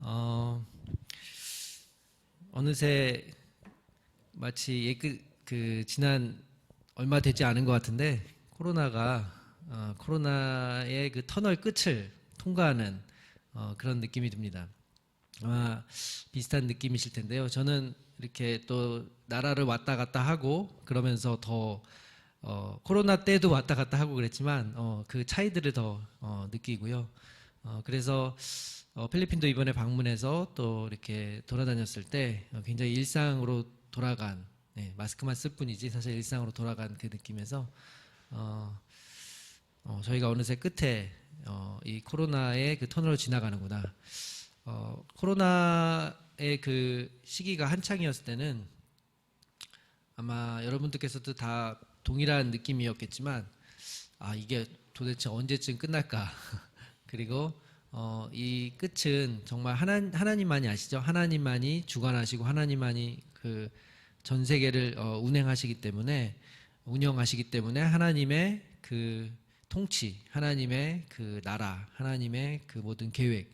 어, 어느새 마치 지난 얼마 되지 않은 것 같은데 코로나의 그 터널 끝을 통과하는 그런 느낌이 듭니다. 아마 비슷한 느낌이실 텐데요. 저는 이렇게 또 나라를 왔다 갔다 하고 그러면서 더 코로나 때도 왔다 갔다 하고 그랬지만 그 차이들을 더 느끼고요. 그래서 필리핀도 이번에 방문해서 또 이렇게 돌아다녔을 때 굉장히 일상으로 돌아간, 마스크만 쓸 뿐이지 사실 일상으로 돌아간 그 느낌에서 저희가 어느새 끝에 이 코로나의 그 터널을 지나가는구나. 코로나의 그 시기가 한창이었을 때는 아마 여러분들께서도 다 동일한 느낌이었겠지만, 이게 도대체 언제쯤 끝날까? 그리고 이 끝은 정말 하나님만이 아시죠? 하나님만이 주관하시고 하나님만이 그 전 세계를 운영하시기 때문에 하나님의 그 통치, 하나님의 그 나라, 하나님의 그 모든 계획,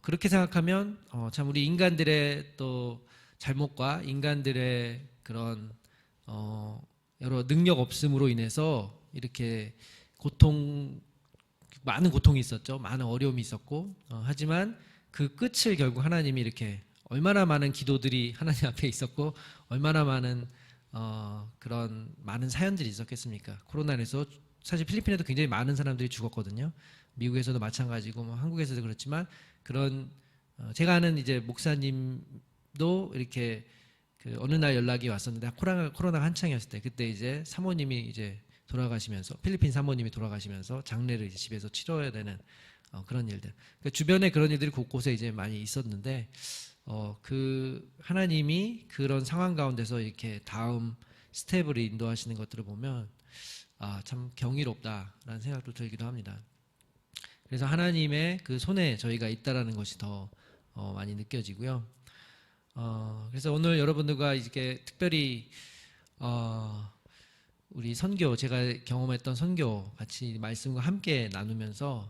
그렇게 생각하면 참 우리 인간들의 또 잘못과 인간들의 그런 여러 능력 없음으로 인해서 이렇게 많은 고통이 있었죠. 많은 어려움이 있었고, 하지만 그 끝을 결국 하나님이 이렇게 얼마나 많은 기도들이 하나님 앞에 있었고, 얼마나 많은 그런 많은 사연들이 있었겠습니까? 코로나에서 사실 필리핀에도 굉장히 많은 사람들이 죽었거든요. 미국에서도 마찬가지고, 뭐 한국에서도 그렇지만 그런 제가 아는 이제 목사님도 이렇게 그 어느 날 연락이 왔었는데 코로나가 한창이었을 때 그때 이제 사모님이 이제 돌아가시면서 필리핀 사모님이 돌아가시면서 장례를 이제 집에서 치러야 되는 그런 일들. 그러니까 주변에 그런 일들이 곳곳에 이제 많이 있었는데 그 하나님이 그런 상황 가운데서 이렇게 다음 스텝을 인도하시는 것들을 보면 참 경이롭다라는 생각도 들기도 합니다. 그래서 하나님의 그 손에 저희가 있다라는 것이 더 많이 느껴지고요. 그래서 오늘 여러분들과 이렇게 특별히 우리 선교, 제가 경험했던 선교 같이 말씀과 함께 나누면서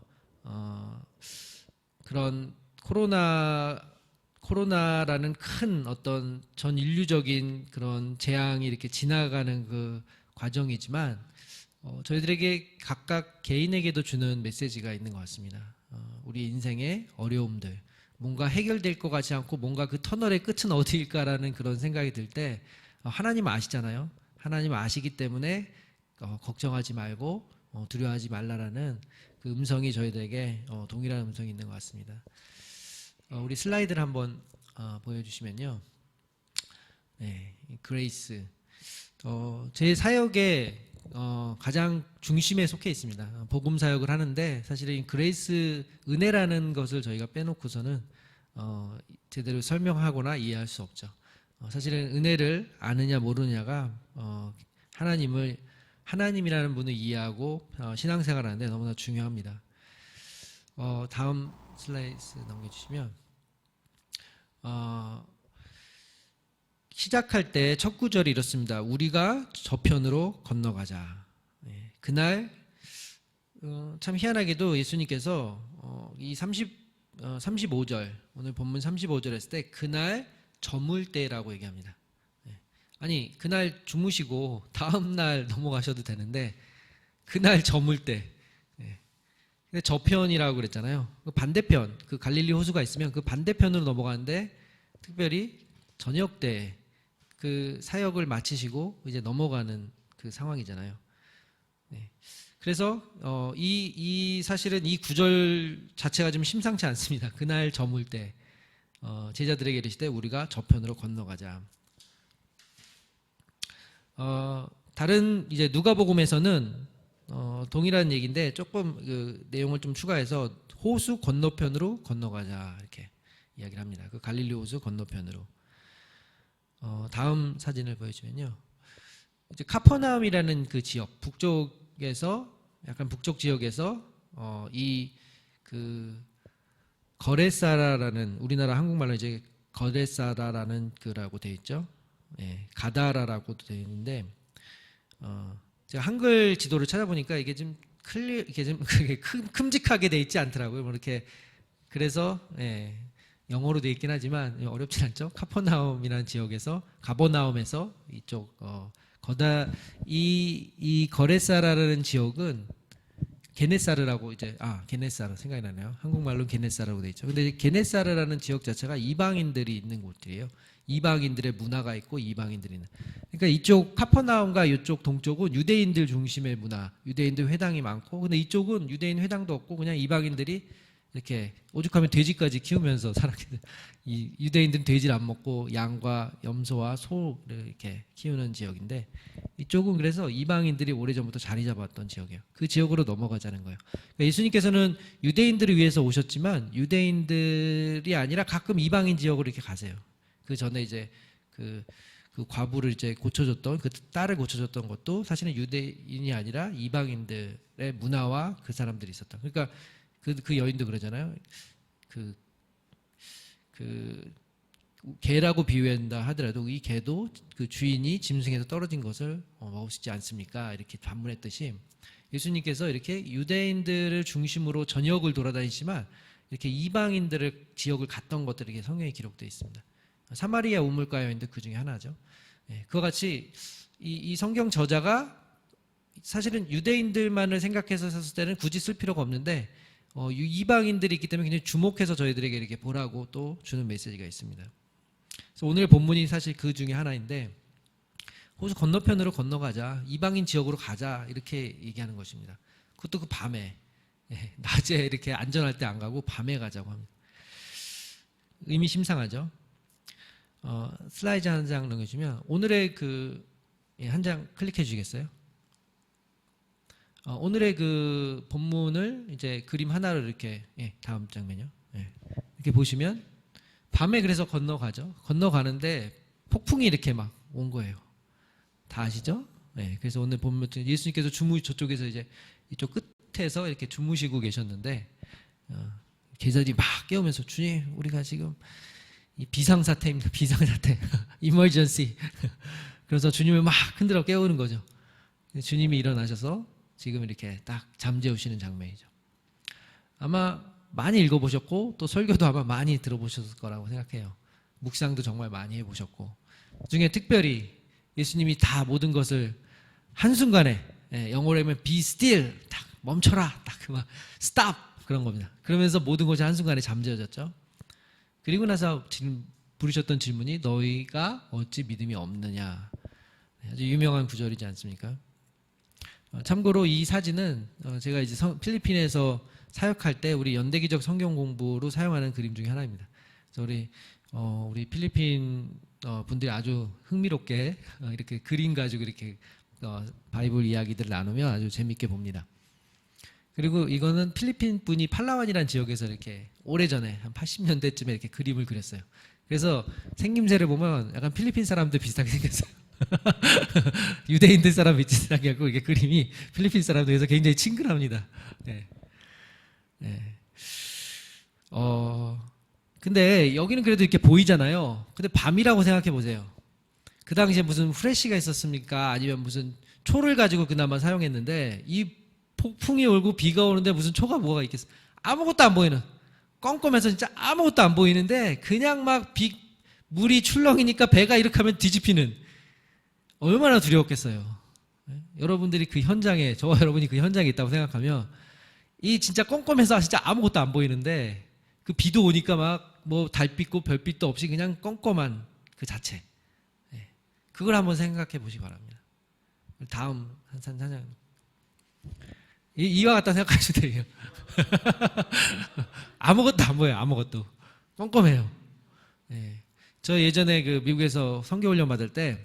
그런 코로나라는 큰 어떤 전 인류적인 그런 재앙이 이렇게 지나가는 그 과정이지만 저희들에게 각각 개인에게도 주는 메시지가 있는 것 같습니다. 우리 인생의 어려움들, 뭔가 해결될 것 같지 않고 뭔가 그 터널의 끝은 어디일까라는 그런 생각이 들 때 하나님 아시잖아요. 하나님 아시기 때문에 걱정하지 말고 두려워하지 말라라는 그 음성이 저희들에게 동일한 음성이 있는 것 같습니다. 우리 슬라이드를 한번 보여주시면요. 네, 그레이스. 제 사역의 가장 중심에 속해 있습니다. 복음 사역을 하는데 사실은 그레이스 은혜라는 것을 저희가 빼놓고서는 제대로 설명하거나 이해할 수 없죠. 사실은 은혜를 아느냐 모르느냐가 하나님이라는 분을 이해하고 신앙생활하는데 너무나 중요합니다. 다음 슬라이드 넘겨주시면 시작할 때 첫 구절이 이렇습니다. 우리가 저편으로 건너가자. 그날 참 희한하게도 예수님께서 이 35절 오늘 본문 35절 했을 때 그날 저물 때라고 얘기합니다. 아니 그날 주무시고 다음 날 넘어가셔도 되는데 그날 저물 때. 근데 저편이라고 그랬잖아요. 그 반대편, 그 갈릴리 호수가 있으면 그 반대편으로 넘어가는데 특별히 저녁 때 그 사역을 마치시고 이제 넘어가는 그 상황이잖아요. 그래서 사실은 이 구절 자체가 좀 심상치 않습니다. 그날 저물 때 제자들에게 이르시되 우리가 저편으로 건너가자. 다른 이제 누가복음에서는 동일한 얘기인데 조금 그 내용을 좀 추가해서 호수 건너편으로 건너가자 이렇게 이야기를 합니다. 그 갈릴리 호수 건너편으로. 다음 사진을 보여주면요. 이제 카퍼나움이라는 그 지역 북쪽에서 약간 북쪽 지역에서 이 그 거레사라라는 우리나라 한국말로 이제 거레사라라는 그라고 되어 있죠. 가다라라고도 되어 있는데 제가 한글 지도를 찾아보니까 이게 좀 이게 좀 큼직하게 되어 있지 않더라고요. 뭐 이렇게 그래서 영어로 돼 있긴 하지만 어렵진 않죠. 카퍼나움이라는 지역에서 가버나움에서 이쪽 이 거레사라라는 지역은 게네사르라고 이제 게네사르 생각이 나네요. 한국말로는 게네사르라고 돼 있죠. 근데 게네사르라는 지역 자체가 이방인들이 있는 곳들이에요. 이방인들의 문화가 있고 이방인들이 있는. 그러니까 이쪽 카퍼나움과 이쪽 동쪽은 유대인들 중심의 문화, 유대인들 회당이 많고, 근데 이쪽은 유대인 회당도 없고 그냥 이방인들이 이렇게 오죽하면 돼지까지 키우면서 살았기 때문에 이 유대인들은 돼지를 안 먹고 양과 염소와 소를 이렇게 키우는 지역인데, 이쪽은 그래서 이방인들이 오래전부터 자리 잡았던 지역이에요. 그 지역으로 넘어가자는 거예요. 그러니까 예수님께서는 유대인들을 위해서 오셨지만 유대인들이 아니라 가끔 이방인 지역으로 이렇게 가세요. 그 전에 이제 그 과부를 이제 고쳐줬던, 그 딸을 고쳐줬던 것도 사실은 유대인이 아니라 이방인들의 문화와 그 사람들이 있었다. 그러니까 그 여인도 그러잖아요. 그 개라고 비유한다 하더라도 이 개도 그 주인이 짐승에서 떨어진 것을 먹을 수 있지 않습니까? 이렇게 반문했듯이 예수님께서 이렇게 유대인들을 중심으로 전역을 돌아다니시지만 이렇게 이방인들을 지역을 갔던 것들이 이렇게 성경에 기록되어 있습니다. 사마리아 우물가 여인도 그 중에 하나죠. 그와 같이 이 성경 저자가 사실은 유대인들만을 생각해서 썼을 때는 굳이 쓸 필요가 없는데 이방인들이 있기 때문에 굉장히 주목해서 저희들에게 이렇게 보라고 또 주는 메시지가 있습니다. 그래서 오늘 본문이 사실 그 중에 하나인데, 호수 건너편으로 건너가자, 이방인 지역으로 가자, 이렇게 얘기하는 것입니다. 그것도 그 밤에, 낮에 이렇게 안전할 때 안 가고 밤에 가자고 합니다. 의미 심상하죠. 슬라이드 한 장 넘겨주면 오늘의 한 장 클릭해 주시겠어요? 오늘의 그 본문을 이제 그림 하나로 이렇게, 다음 장면이요. 이렇게 보시면 밤에 그래서 건너가죠. 건너가는데 폭풍이 이렇게 막 온 거예요. 다 아시죠? 그래서 오늘 본문 예수님께서 저쪽에서 이제 이쪽 끝에서 이렇게 주무시고 계셨는데 제자들이 막 깨우면서, 주님, 우리가 지금 이 비상사태입니다. 비상사태. 이머전시. 그래서 주님을 막 흔들어 깨우는 거죠. 주님이 일어나셔서 지금 이렇게 딱 잠재우시는 장면이죠. 아마 많이 읽어보셨고 또 설교도 아마 많이 들어보셨을 거라고 생각해요. 묵상도 정말 많이 해보셨고, 그중에 특별히 예수님이 다 모든 것을 한순간에, 영어로 하면 be still, 딱 멈춰라, 딱 막 stop, 그런 겁니다. 그러면서 모든 것이 한순간에 잠재워졌죠. 그리고 나서 부르셨던 질문이 너희가 어찌 믿음이 없느냐. 아주 유명한 구절이지 않습니까? 참고로 이 사진은 제가 이제 필리핀에서 사역할 때 우리 연대기적 성경 공부로 사용하는 그림 중에 하나입니다. 그래서 우리 필리핀 분들이 아주 흥미롭게 이렇게 그림 가지고 이렇게 바이블 이야기들을 나누면 아주 재밌게 봅니다. 그리고 이거는 필리핀 분이 팔라완이라는 지역에서 이렇게 오래전에 한 80년대쯤에 이렇게 그림을 그렸어요. 그래서 생김새를 보면 약간 필리핀 사람들 비슷하게 생겼어요. 유대인들 사람 비슷하게 하고, 이게 그림이 필리핀 사람들에서 굉장히 친근합니다. 근데 여기는 그래도 이렇게 보이잖아요. 근데 밤이라고 생각해 보세요. 그 당시에 무슨 후레쉬가 있었습니까? 아니면 무슨 초를 가지고 그나마 사용했는데, 이 폭풍이 울고 비가 오는데 무슨 초가 뭐가 있겠어? 아무것도 안 보이는, 껌껌해서 진짜 아무것도 안 보이는데 그냥 막 물이 출렁이니까 배가 이렇게 하면 뒤집히는, 얼마나 두려웠겠어요. 여러분들이 그 현장에, 저와 여러분이 그 현장에 있다고 생각하면 이 진짜 껌껌해서 진짜 아무것도 안 보이는데 그 비도 오니까 막 뭐 달빛도 별빛도 없이 그냥 껌껌한 그 자체, 그걸 한번 생각해 보시기 바랍니다. 다음 한 장. 이와 같다 생각하시면 돼요. 아무것도 안 보여요. 아무것도 껌껌해요. 저 예전에 그 미국에서 선교 훈련 받을 때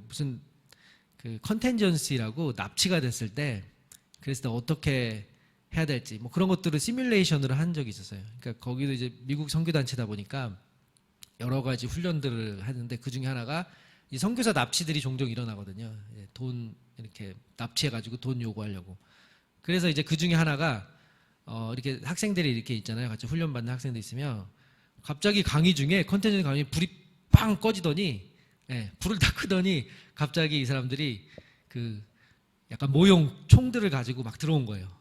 무슨 컨텐전시라고 납치가 됐을 때, 그래서 어떻게 해야 될지 뭐 그런 것들을 시뮬레이션으로 한 적이 있었어요. 그러니까 거기도 이제 미국 선교단체다 보니까 여러 가지 훈련들을 하는데, 그 중에 하나가 이 선교사 납치들이 종종 일어나거든요. 돈 이렇게 납치해가지고 돈 요구하려고. 그래서 이제 그 중에 하나가 이렇게 학생들이 이렇게 있잖아요. 같이 훈련받는 학생들 있으면 갑자기 강의 중에, 컨텐전 강의 불이 빵 꺼지더니, 불을 다 끄더니 갑자기 이 사람들이 약간 모형 총들을 가지고 막 들어온 거예요.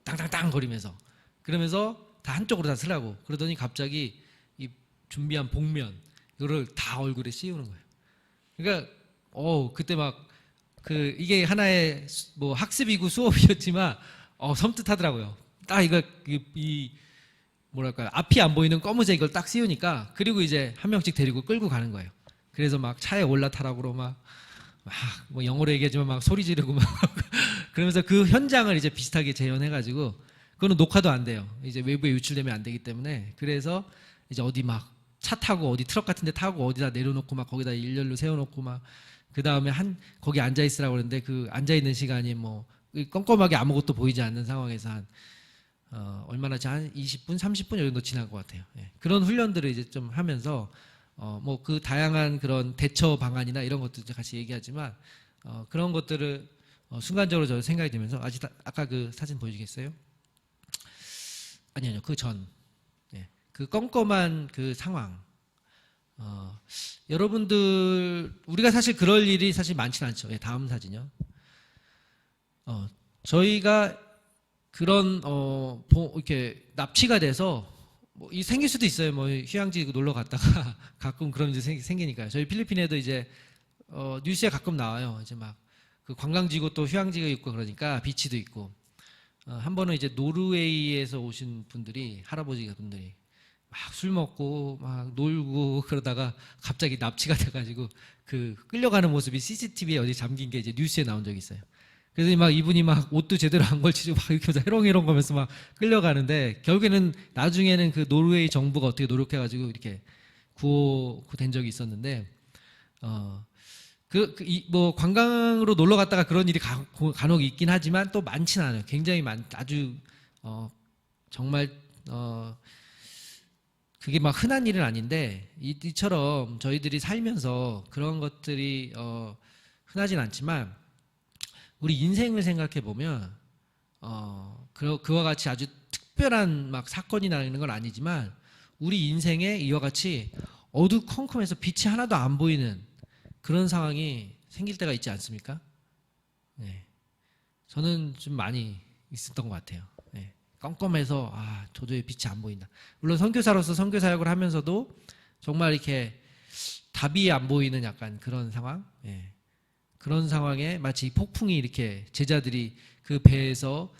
땅땅땅 거리면서. 그러면서 다 한쪽으로 다 쓰라고 그러더니 갑자기 이 준비한 복면 이거를 다 얼굴에 씌우는 거예요. 그러니까 그때 막 이게 하나의 뭐 학습이고 수업이었지만 섬뜩하더라고요. 딱 이거 이 뭐랄까요, 앞이 안 보이는 검은색 이걸 딱 씌우니까, 그리고 이제 한 명씩 데리고 끌고 가는 거예요. 그래서 막 차에 올라타라고 그러고 막 뭐 영어로 얘기하지만 막 소리 지르고 막 그러면서 그 현장을 이제 비슷하게 재현해가지고, 그거는 녹화도 안 돼요. 이제 외부에 유출되면 안 되기 때문에. 그래서 이제 어디 막 차 타고 어디 트럭 같은 데 타고 어디다 내려놓고 막 거기다 일렬로 세워놓고 막 그 다음에 거기 앉아 있으라고 그러는데, 그 앉아 있는 시간이 뭐 껌껌하게 아무것도 보이지 않는 상황에서 얼마나 한 20분, 30분 정도 지난 것 같아요. 예. 그런 훈련들을 이제 좀 하면서 뭐 그 다양한 그런 대처 방안이나 이런 것도 같이 얘기하지만 그런 것들을 순간적으로 저 생각이 들면서, 아까 그 사진 보여주겠어요? 아니요, 그 전. 예. 그 껌껌한 그 상황. 여러분들, 우리가 사실 그럴 일이 사실 많지는 않죠. 예, 다음 사진요. 저희가 그런 이렇게 납치가 돼서 뭐 생길 수도 있어요. 뭐 휴양지 놀러 갔다가 가끔 그런 일이 생기니까요. 저희 필리핀에도 이제 뉴스에 가끔 나와요. 이제 막 그 관광지고 또 휴양지가 있고 그러니까 비치도 있고. 한 번은 이제 노르웨이에서 오신 분들이, 할아버지 분들이 막 술 먹고 막 놀고 그러다가 갑자기 납치가 돼가지고 그 끌려가는 모습이 CCTV에 어디 잠긴 게 이제 뉴스에 나온 적이 있어요. 그래서 막 이분이 막 옷도 제대로 안 걸치고 막 이렇게 해서 해롱해롱 거면서 막 끌려가는데, 결국에는 나중에는 그 노르웨이 정부가 어떻게 노력해가지고 이렇게 구호된 적이 있었는데, 뭐 관광으로 놀러 갔다가 그런 일이 간혹 있긴 하지만 또 많지는 않아요. 굉장히 아주 정말 그게 막 흔한 일은 아닌데, 이처럼 저희들이 살면서 그런 것들이 흔하진 않지만, 우리 인생을 생각해 보면 그와 같이 아주 특별한 막 사건이 나는 건 아니지만, 우리 인생에 이와 같이 어두컴컴해서 빛이 하나도 안 보이는 그런 상황이 생길 때가 있지 않습니까? 네. 저는 좀 많이 있었던 것 같아요. 네. 껌껌해서 도저히 빛이 안 보인다. 물론 선교사로서 선교 사역을 하면서도 정말 이렇게 답이 안 보이는 약간 그런 상황. 네. 그런 상황에 마치 폭풍이 이렇게 제자들이 그 배에서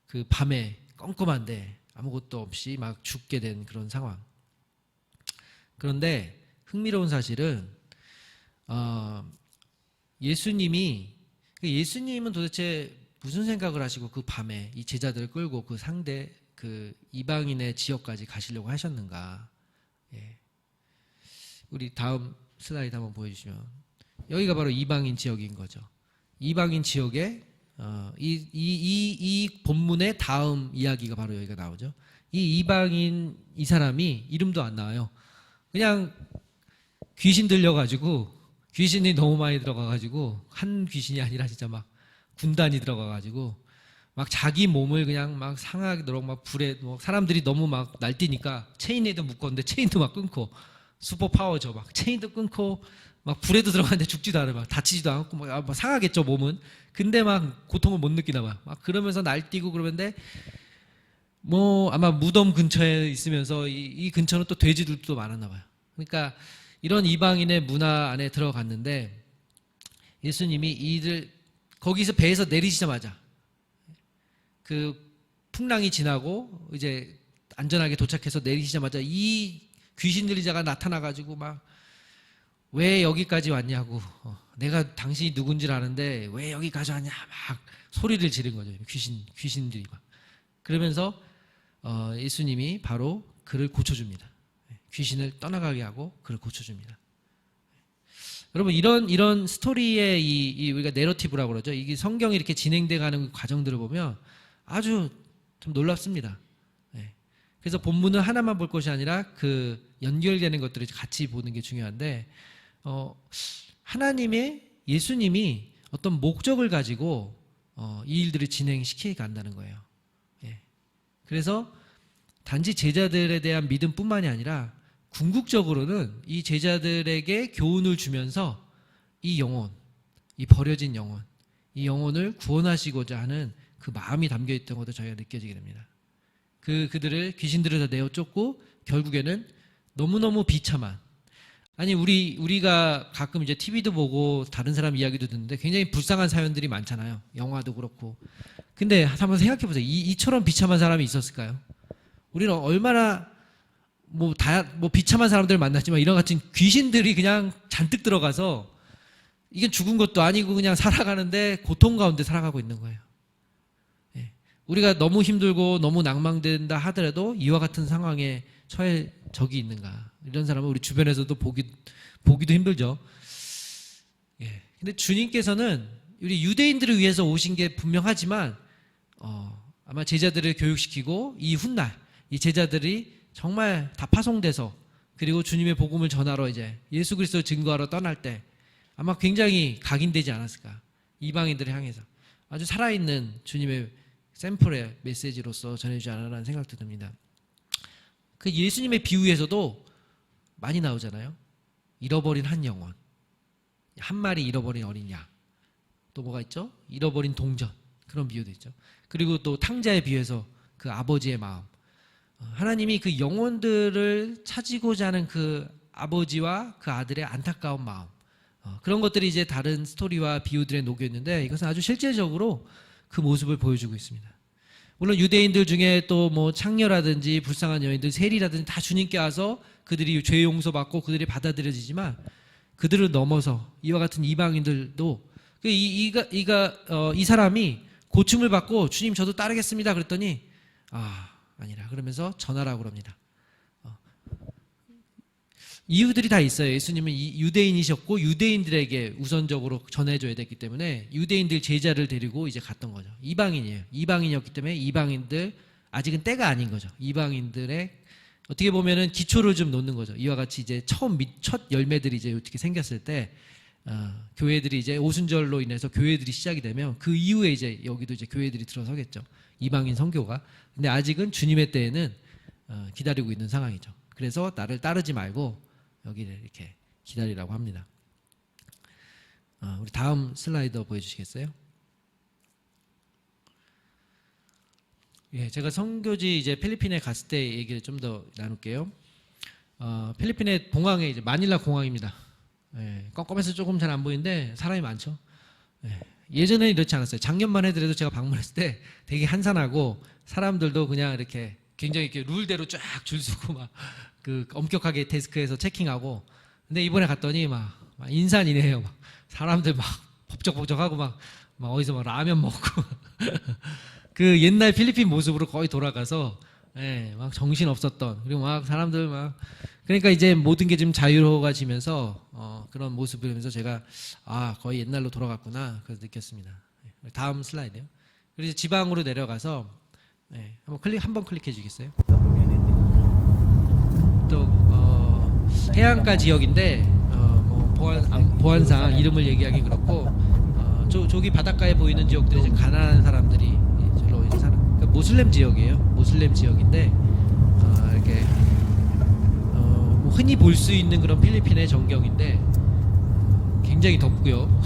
그 밤에 껌껌한데 아무것도 없이 막 죽게 된 그런 상황. 그런데 흥미로운 사실은 예수님은 도대체 무슨 생각을 하시고 그 밤에 이 제자들을 끌고 그 이방인의 지역까지 가시려고 하셨는가? 예. 우리 다음 슬라이드 한번 보여주시면, 여기가 바로 이방인 지역인 거죠. 이방인 지역에 이 본문의 다음 이야기가 바로 여기가 나오죠. 이 이방인, 이 사람이 이름도 안 나와요. 그냥 귀신 들려가지고, 귀신이 너무 많이 들어가가지고, 한 귀신이 아니라 진짜 막 군단이 들어가가지고 막 자기 몸을 그냥 막 상하게 막 불에, 뭐 사람들이 너무 막 날뛰니까 체인에도 묶었는데 체인도 막 끊고, 슈퍼 파워죠. 막 체인도 끊고 막 불에도 들어가는데 죽지도 않아요. 막 다치지도 않고 막 상하겠죠, 몸은. 근데 막 고통을 못 느끼나 봐요. 막 그러면서 날뛰고 그러는데, 뭐 아마 무덤 근처에 있으면서 이 근처는 또 돼지들도 많았나 봐요. 그러니까 이런 이방인의 문화 안에 들어갔는데, 예수님이 거기서 배에서 내리시자마자 그 풍랑이 지나고 이제 안전하게 도착해서 내리시자마자 이 귀신 들리자가 나타나가지고 막 왜 여기까지 왔냐고, 내가 당신이 누군지 아는데 왜 여기까지 왔냐 막 소리를 지른 거죠. 귀신들이 막. 그러면서 예수님이 바로 그를 고쳐줍니다. 귀신을 떠나가게 하고 그를 고쳐줍니다. 여러분, 이런 스토리의 우리가 내러티브라고 그러죠. 이게 성경이 이렇게 진행돼 가는 과정들을 보면 아주 좀 놀랍습니다. 네. 그래서 본문은 하나만 볼 것이 아니라 그 연결되는 것들을 같이 보는 게 중요한데, 예수님이 어떤 목적을 가지고 이 일들을 진행시켜 간다는 거예요. 예. 그래서 단지 제자들에 대한 믿음뿐만이 아니라 궁극적으로는 이 제자들에게 교훈을 주면서 이 버려진 이 영혼을 구원하시고자 하는 그 마음이 담겨 있던 것도 저희가 느껴지게 됩니다. 그들을 귀신들을 다 내어 쫓고 결국에는 너무너무 비참한, 아니 우리가 가끔 이제 TV도 보고 다른 사람 이야기도 듣는데 굉장히 불쌍한 사연들이 많잖아요. 영화도 그렇고. 근데 한번 생각해 보세요. 이처럼 비참한 사람이 있었을까요? 우리는 얼마나 뭐 비참한 사람들을 만났지만 이런 같은 귀신들이 그냥 잔뜩 들어가서 이게 죽은 것도 아니고 그냥 살아가는데 고통 가운데 살아가고 있는 거예요. 예. 우리가 너무 힘들고 너무 낭망된다 하더라도 이와 같은 상황에 처해 적이 있는가? 이런 사람은 우리 주변에서도 보기도 힘들죠. 예. 근데 주님께서는 우리 유대인들을 위해서 오신 게 분명하지만 아마 제자들을 교육시키고 이 훗날 이 제자들이 정말 다 파송돼서 그리고 주님의 복음을 전하러 이제 예수 그리스도를 증거하러 떠날 때 아마 굉장히 각인되지 않았을까. 이방인들을 향해서 아주 살아있는 주님의 샘플의 메시지로서 전해주지 않았라는 생각도 듭니다. 그 예수님의 비유에서도 많이 나오잖아요. 잃어버린 한 영혼, 한 마리 잃어버린 어린 양, 또 뭐가 있죠? 잃어버린 동전, 그런 비유도 있죠. 그리고 또 탕자의 비유에서 그 아버지의 마음, 하나님이 그 영혼들을 찾으고자 하는 그 아버지와 그 아들의 안타까운 마음, 그런 것들이 이제 다른 스토리와 비유들에 녹여 있는데 이것은 아주 실제적으로 그 모습을 보여주고 있습니다. 물론 유대인들 중에 또 뭐 창녀라든지 불쌍한 여인들, 세리라든지 다 주님께 와서 그들이 죄 용서받고 그들이 받아들여지지만 그들을 넘어서 이와 같은 이방인들도 이 사람이 고침을 받고 주님 저도 따르겠습니다 그랬더니 아니라 그러면서 전하라고 그럽니다. 이유들이 다 있어요. 예수님은 유대인이셨고 유대인들에게 우선적으로 전해줘야 됐기 때문에 유대인들 제자를 데리고 이제 갔던 거죠. 이방인이에요. 이방인이었기 때문에 이방인들, 아직은 때가 아닌 거죠. 이방인들의 어떻게 보면은 기초를 좀 놓는 거죠. 이와 같이 이제 첫 열매들이 이제 어떻게 생겼을 때 교회들이 이제 오순절로 인해서 교회들이 시작이 되면 그 이후에 이제 여기도 이제 교회들이 들어서겠죠. 이방인 선교가. 근데 아직은 주님의 때에는 기다리고 있는 상황이죠. 그래서 나를 따르지 말고 여기를 이렇게 기다리라고 합니다. 우리 다음 슬라이더 보여주시겠어요? 예, 제가 선교지 이제 필리핀에 갔을 때 얘기를 좀 더 나눌게요. 필리핀의 공항에 이제 마닐라 공항입니다. 예, 껌껌해서 조금 잘 안 보이는데 사람이 많죠. 예, 예전에는 이렇지 않았어요. 작년만 해더라도 제가 방문했을 때 되게 한산하고 사람들도 그냥 이렇게 굉장히 이렇게 룰대로 쫙 줄 서고 막 그 엄격하게 데스크에서 체킹하고. 근데 이번에 갔더니 막 인산이네요. 막 사람들 막 법적법적하고 막 어디서 막 라면 먹고 그 옛날 필리핀 모습으로 거의 돌아가서 예, 막 정신 없었던, 그리고 막 사람들 막, 그러니까 이제 모든 게 좀 자유로워지면서 그런 모습을 보면서 제가 거의 옛날로 돌아갔구나 그래서 느꼈습니다. 다음 슬라이드요. 그리고 이제 지방으로 내려가서 한번 클릭해 주겠어요? 또 해안가 지역인데 뭐 보안상 이름을 얘기하기 그렇고 저기 바닷가에 보이는 지역들이 이제 가난한 사람들이 주로 이제 사는, 그러니까 모슬렘 지역이에요. 모슬렘 지역인데 이렇게 뭐 흔히 볼 수 있는 그런 필리핀의 전경인데 굉장히 덥고요.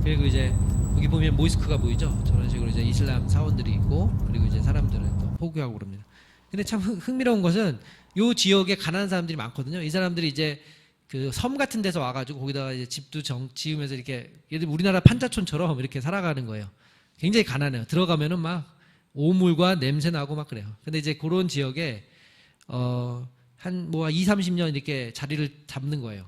그리고 이제 여기 보면 모스크가 보이죠. 저런 식으로 이제 이슬람 사원들이 있고, 그리고 이제 사람들은 또 포교하고 그럽니다. 근데 참 흥미로운 것은 요 지역에 가난한 사람들이 많거든요. 이 사람들이 이제 그 섬 같은 데서 와가지고 거기다가 이제 집도 지으면서 이렇게 예를 들면 우리나라 판자촌처럼 이렇게 살아가는 거예요. 굉장히 가난해요. 들어가면은 막 오물과 냄새 나고 막 그래요. 근데 이제 그런 지역에 한 2, 30년 이렇게 자리를 잡는 거예요.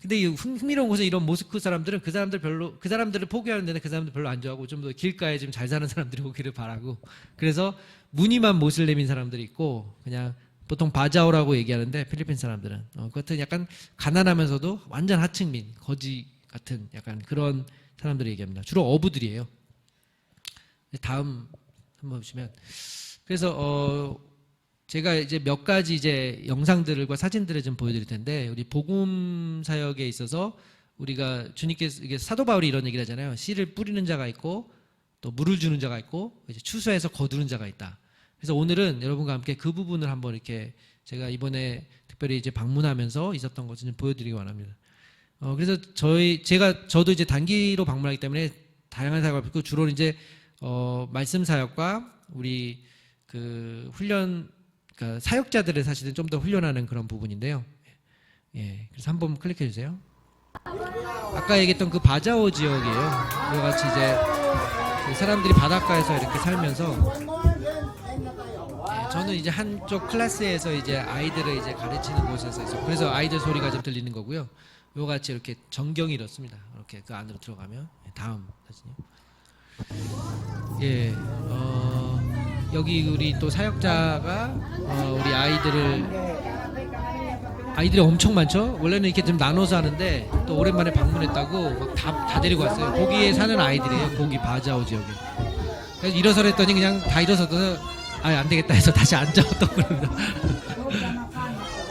근데 이 흥미로운 것은 이런 모스크 사람들은 그 사람들을 포기하는 데는 그 사람들 별로 안 좋아하고 좀 더 길가에 좀 잘 사는 사람들이 오기를 바라고, 그래서 무늬만 모슬렘인 사람들이 있고, 그냥 보통 바자오라고 얘기하는데 필리핀 사람들은 그것은 약간 가난하면서도 완전 하층민, 거지 같은 약간 그런 사람들을 얘기합니다. 주로 어부들이에요. 다음 한번 보시면, 그래서 제가 이제 몇 가지 이제 영상들과 사진들을 좀 보여드릴 텐데, 우리 복음 사역에 있어서 우리가 주님께서, 이게 사도 바울이 이런 얘기를 하잖아요. 씨를 뿌리는 자가 있고 또 물을 주는 자가 있고 이제 추수해서 거두는 자가 있다. 그래서 오늘은 여러분과 함께 그 부분을 한번 이렇게 제가 이번에 특별히 이제 방문하면서 있었던 것을 좀 보여드리기 원합니다. 그래서 저도 이제 단기로 방문하기 때문에 다양한 사역을 하고, 주로 이제 말씀 사역과 우리 그 훈련, 그러니까 사역자들을 사실은 좀 더 훈련하는 그런 부분인데요. 예, 그래서 한번 클릭해 주세요. 아까 얘기했던 그 바자오 지역이에요. 이와 같이 이제 그 사람들이 바닷가에서 이렇게 살면서, 예, 저는 이제 한쪽 클래스에서 이제 아이들을 이제 가르치는 곳에서 있어요. 그래서 아이들 소리가 좀 들리는 거고요. 이와 같이 이렇게 전경이 이렇습니다. 이렇게 그 안으로 들어가면. 다음 사진이요. 예, 여기 우리 또 사역자가 우리 아이들이 엄청 많죠. 원래는 이렇게 좀 나눠서 하는데 또 오랜만에 방문했다고 막 다 데리고 왔어요. 거기에 사는 아이들이에요. 거기 바자오 지역에. 그래서 일어서랬더니 그냥 다 일어서서 안 되겠다 해서 다시 앉아왔던 겁니다.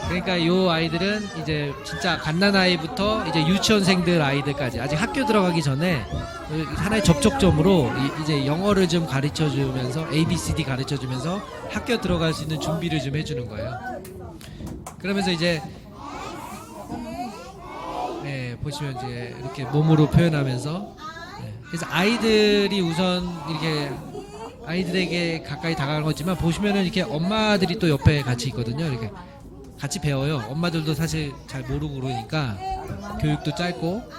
그러니까 이 아이들은 이제 진짜 갓난아이부터 이제 유치원생들 아이들까지 아직 학교 들어가기 전에 하나의 접촉점으로 이제 영어를 좀 가르쳐 주면서 ABCD 가르쳐 주면서 학교 들어갈 수 있는 준비를 좀 해주는 거예요. 그러면서 이제 보시면 이제 이렇게 몸으로 표현하면서, 그래서 아이들이 우선 이렇게 아이들에게 가까이 다가가는 거지만 보시면은 이렇게 엄마들이 또 옆에 같이 있거든요. 이렇게 같이 배워요. 엄마들도 사실 잘 모르고 그러니까 교육도 짧고,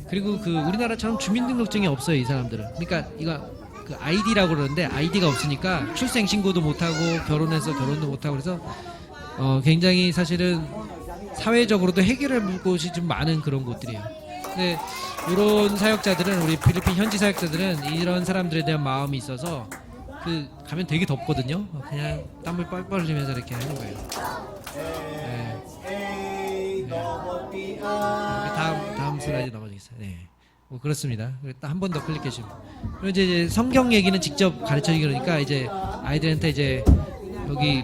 그리고 그 우리나라처럼 주민등록증이 없어요, 이 사람들은. 그러니까 이거 그 아이디라고 그러는데 아이디가 없으니까 출생 신고도 못 하고 결혼해서 결혼도 못 하고, 그래서 굉장히 사실은 사회적으로도 해결할 곳이 좀 많은 그런 곳들이에요. 근데 이런 사역자들은, 우리 필리핀 현지 사역자들은 이런 사람들에 대한 마음이 있어서 그 가면 되게 덥거든요. 그냥 땀을 뻘뻘 흘리면서 이렇게 하는 거예요. 다음 슬라이드 넘어가겠어요. 네. 뭐 그렇습니다. 한 번 더 클릭해 주시면. 그리고 이제 성경 얘기는 직접 가르쳐 주기, 그러니까 이제 아이들한테 이제 여기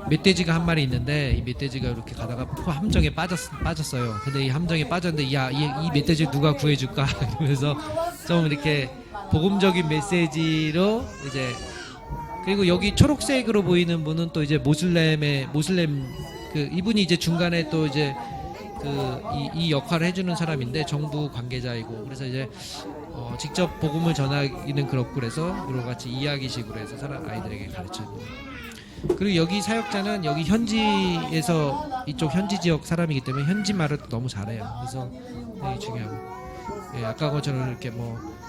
멧돼지가 한 마리 있는데 이 멧돼지가 이렇게 가다가 함정에 빠졌어요. 근데 이 함정에 빠졌는데 이 멧돼지 누가 구해줄까? 그래서 좀 이렇게 복음적인 메시지로 이제, 그리고 여기 초록색으로 보이는 분은 또 이제 모슬렘 그 이분이 이제 중간에 또 이제 이 역할을 해주는 사람인데 정부 관계자이고, 그래서 이제 직접 복음을 전하기는 그렇고, 그래서 여러 같이 이야기식으로 해서 아이들에게 가르쳐요. 그리고 여기 사역자는 여기 현지에서, 이쪽 현지 지역 사람이기 때문에 현지 말을 너무 잘해요. 그래서 되게 중요하고, 아까 것처럼 이렇게 뭐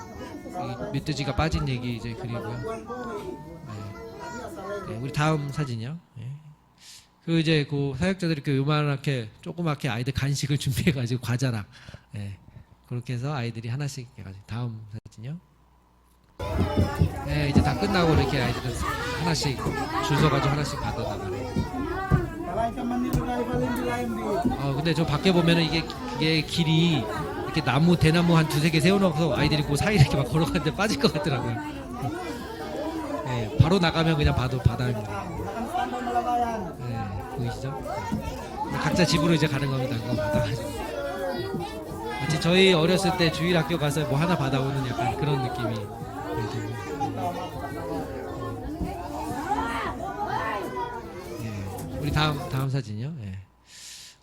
이 멧돼지가 빠진 얘기 이제 그리고요. 우리 다음 사진이요. 그 이제 그 사역자들이 이렇게 요만하게 조그맣게 아이들 간식을 준비해가지고 과자랑, 그렇게 해서 아이들이 하나씩 해가지고. 다음 사진이요. 이제 다 끝나고 이렇게 아이들은 하나씩 줄 서가지고 하나씩 받아나가요. 근데 저 밖에 보면은 이게 길이 이렇게 대나무 한 두세 개 세워놓고 아이들이 그 사이 이렇게 막 걸어가는데 빠질 것 같더라고요. 바로 나가면 그냥 바다입니다. 보이시죠? 각자 집으로 이제 가는 겁니다. 그거 받아가지고. 마치 저희 어렸을 때 주일학교 가서 뭐 하나 받아오는 약간 그런 느낌이 들고. 우리 다음 사진이요.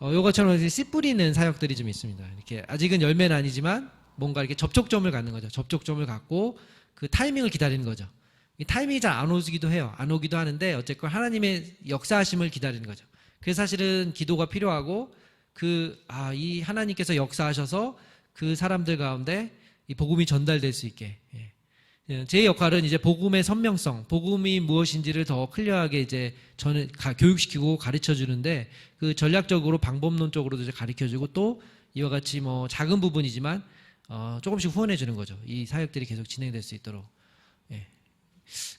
요거처럼 이제 씨 뿌리는 사역들이 좀 있습니다. 이렇게 아직은 열매는 아니지만 뭔가 이렇게 접촉점을 갖는 거죠. 접촉점을 갖고 그 타이밍을 기다리는 거죠. 이 타이밍이 잘 안 오기도 해요. 안 오기도 하는데 어쨌건 하나님의 역사하심을 기다리는 거죠. 그래서 사실은 기도가 필요하고, 이 하나님께서 역사하셔서 그 사람들 가운데 이 복음이 전달될 수 있게. 제 역할은 이제 복음의 선명성, 복음이 무엇인지를 더 클리어하게 이제 저는 교육시키고 가르쳐 주는데, 그 전략적으로 방법론적으로도 이제 가르쳐 주고, 또 이와 같이 뭐 작은 부분이지만 조금씩 후원해 주는 거죠. 이 사역들이 계속 진행될 수 있도록.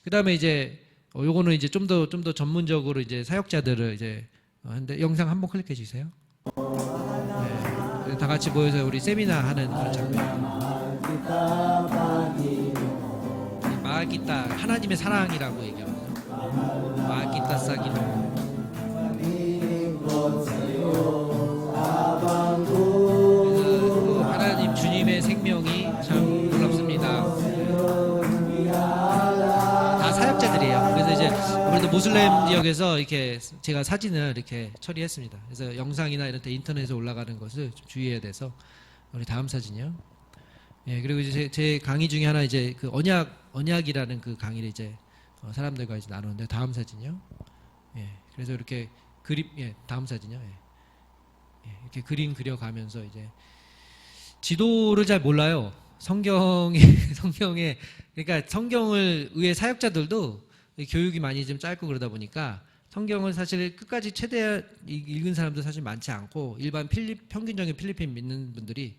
그다음에 이제 요거는 이제 좀 더 전문적으로 이제 사역자들을 이제 하는데, 영상 한번 클릭해 주세요. 다 같이 모여서 우리 세미나 하는 그런 장면입니다. 마기타, 하나님의 사랑이라고 얘기하거든요. 마기타 사기노. 그 하나님 주님의 생명이 참 놀랍습니다. 다 사역자들이에요. 그래서 이제 아무래도 모슬렘 지역에서 이렇게 제가 사진을 이렇게 처리했습니다. 그래서 영상이나 이런 데 인터넷에 올라가는 것을 좀 주의해야 돼서. 우리 다음 사진이요. 그리고 이제 제 강의 중에 하나 이제 그 언약 언약이라는 그 강의를 이제 사람들과 이제 나누는데 다음 사진요. 예, 그래서 이렇게 그림, 예, 다음 사진요. 예, 이렇게 그림 그려가면서 이제 지도를 잘 몰라요. 성경에 성경에 그러니까 성경을 의회 사역자들도 교육이 많이 좀 짧고 그러다 보니까 성경을 사실 끝까지 최대한 읽은 사람도 사실 많지 않고 일반 평균적인 필리핀 믿는 분들이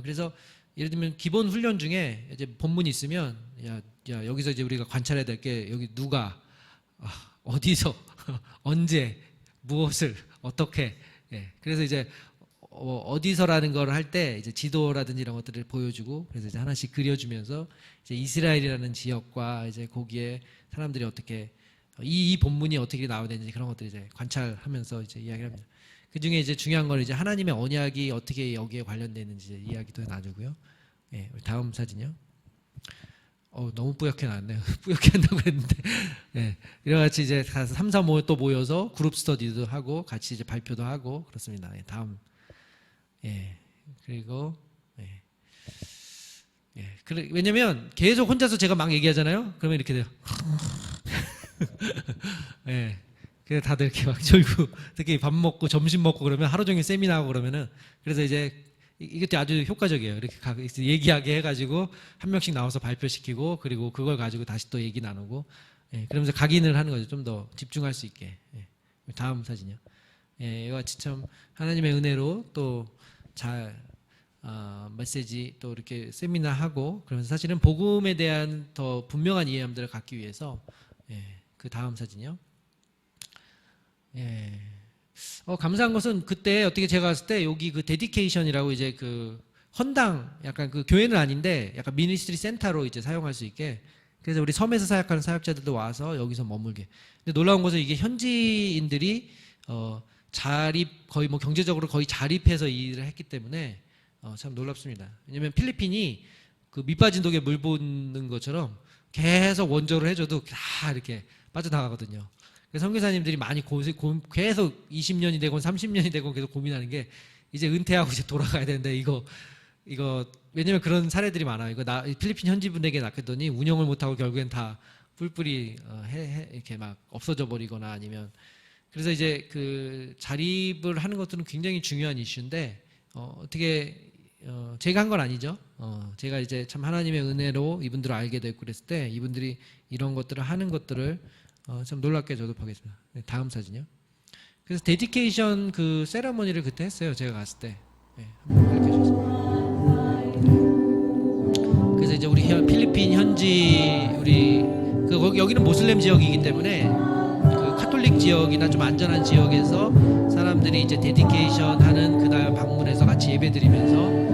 그래서 예를 들면 기본 훈련 중에 이제 본문이 있으면 야 여기서 이제 우리가 관찰해야 될 게 여기 누가 어디서 언제 무엇을 어떻게 예, 그래서 이제 어디서라는 걸 할 때 이제 지도라든지 이런 것들을 보여주고 그래서 이제 하나씩 그려주면서 이제 이스라엘이라는 지역과 이제 거기에 사람들이 어떻게 이 본문이 어떻게 나와야 되는지 그런 것들 이제 관찰하면서 이제 이야기를 합니다. 그 중에 이제 중요한 건 이제 하나님의 언약이 어떻게 여기에 관련되는지 이야기도 나누고요. 예, 다음 사진요. 너무 뿌옇게 나왔네요. 뿌옇게 한다고 했는데. 예, 이와 같이 이제 3, 4, 5 또 모여서 그룹 스터디도 하고 같이 이제 발표도 하고 그렇습니다. 예, 다음. 예, 그리고 예. 예, 왜냐면 계속 혼자서 제가 막 얘기하잖아요. 그러면 이렇게 돼요. 예. 그래서 다들 이렇게 막 졸고 특히 밥 먹고 점심 먹고 그러면 하루 종일 세미나하고 그러면은 그래서 이제 이것도 아주 효과적이에요. 이렇게 얘기하게 해가지고 한 명씩 나와서 발표시키고 그리고 그걸 가지고 다시 또 얘기 나누고 예, 그러면서 각인을 하는 거죠. 좀 더 집중할 수 있게. 예. 다음 사진이요. 예, 이와 같이 참 하나님의 은혜로 또 잘 메시지 또 이렇게 세미나 하고 그러면서 사실은 복음에 대한 더 분명한 이해함들을 갖기 위해서 예, 그 다음 사진이요. 예. 감사한 것은 그때 어떻게 제가 봤을 때 여기 그 데디케이션이라고 이제 그 헌당 약간 그 교회는 아닌데 약간 미니스트리 센터로 이제 사용할 수 있게 그래서 우리 섬에서 사역하는 사역자들도 와서 여기서 머물게. 근데 놀라운 것은 이게 현지인들이 자립 거의 뭐 경제적으로 거의 자립해서 일을 했기 때문에 참 놀랍습니다. 왜냐하면 필리핀이 그 밑빠진 독에 물 붓는 것처럼 계속 원조를 해줘도 다 이렇게 빠져나가거든요. 그래서 선교사님들이 많이 계속 20년이 되고 30년이 되고 계속 고민하는 게 이제 은퇴하고 이제 돌아가야 되는데 이거 왜냐면 그런 사례들이 많아요. 이거 필리핀 현지 분에게 낚였더니 운영을 못하고 결국엔 다 뿔뿔이 이렇게 막 없어져 버리거나 아니면 그래서 이제 그 자립을 하는 것들은 굉장히 중요한 이슈인데 어떻게 제가 한 건 아니죠. 제가 이제 참 하나님의 은혜로 이분들을 알게 됐고 그랬을 때 이분들이 이런 것들을 하는 것들을 참 놀랍게 저도 보겠습니다. 네, 다음 사진이요. 그래서 데디케이션 그 세레머니를 그때 했어요. 제가 갔을 때. 네, 한번 이렇게 해주셨습니다. 그래서 이제 우리 필리핀 현지 우리 여기는 모슬렘 지역이기 때문에 그 카톨릭 지역이나 좀 안전한 지역에서 사람들이 이제 데디케이션 하는 그날 방문해서 같이 예배드리면서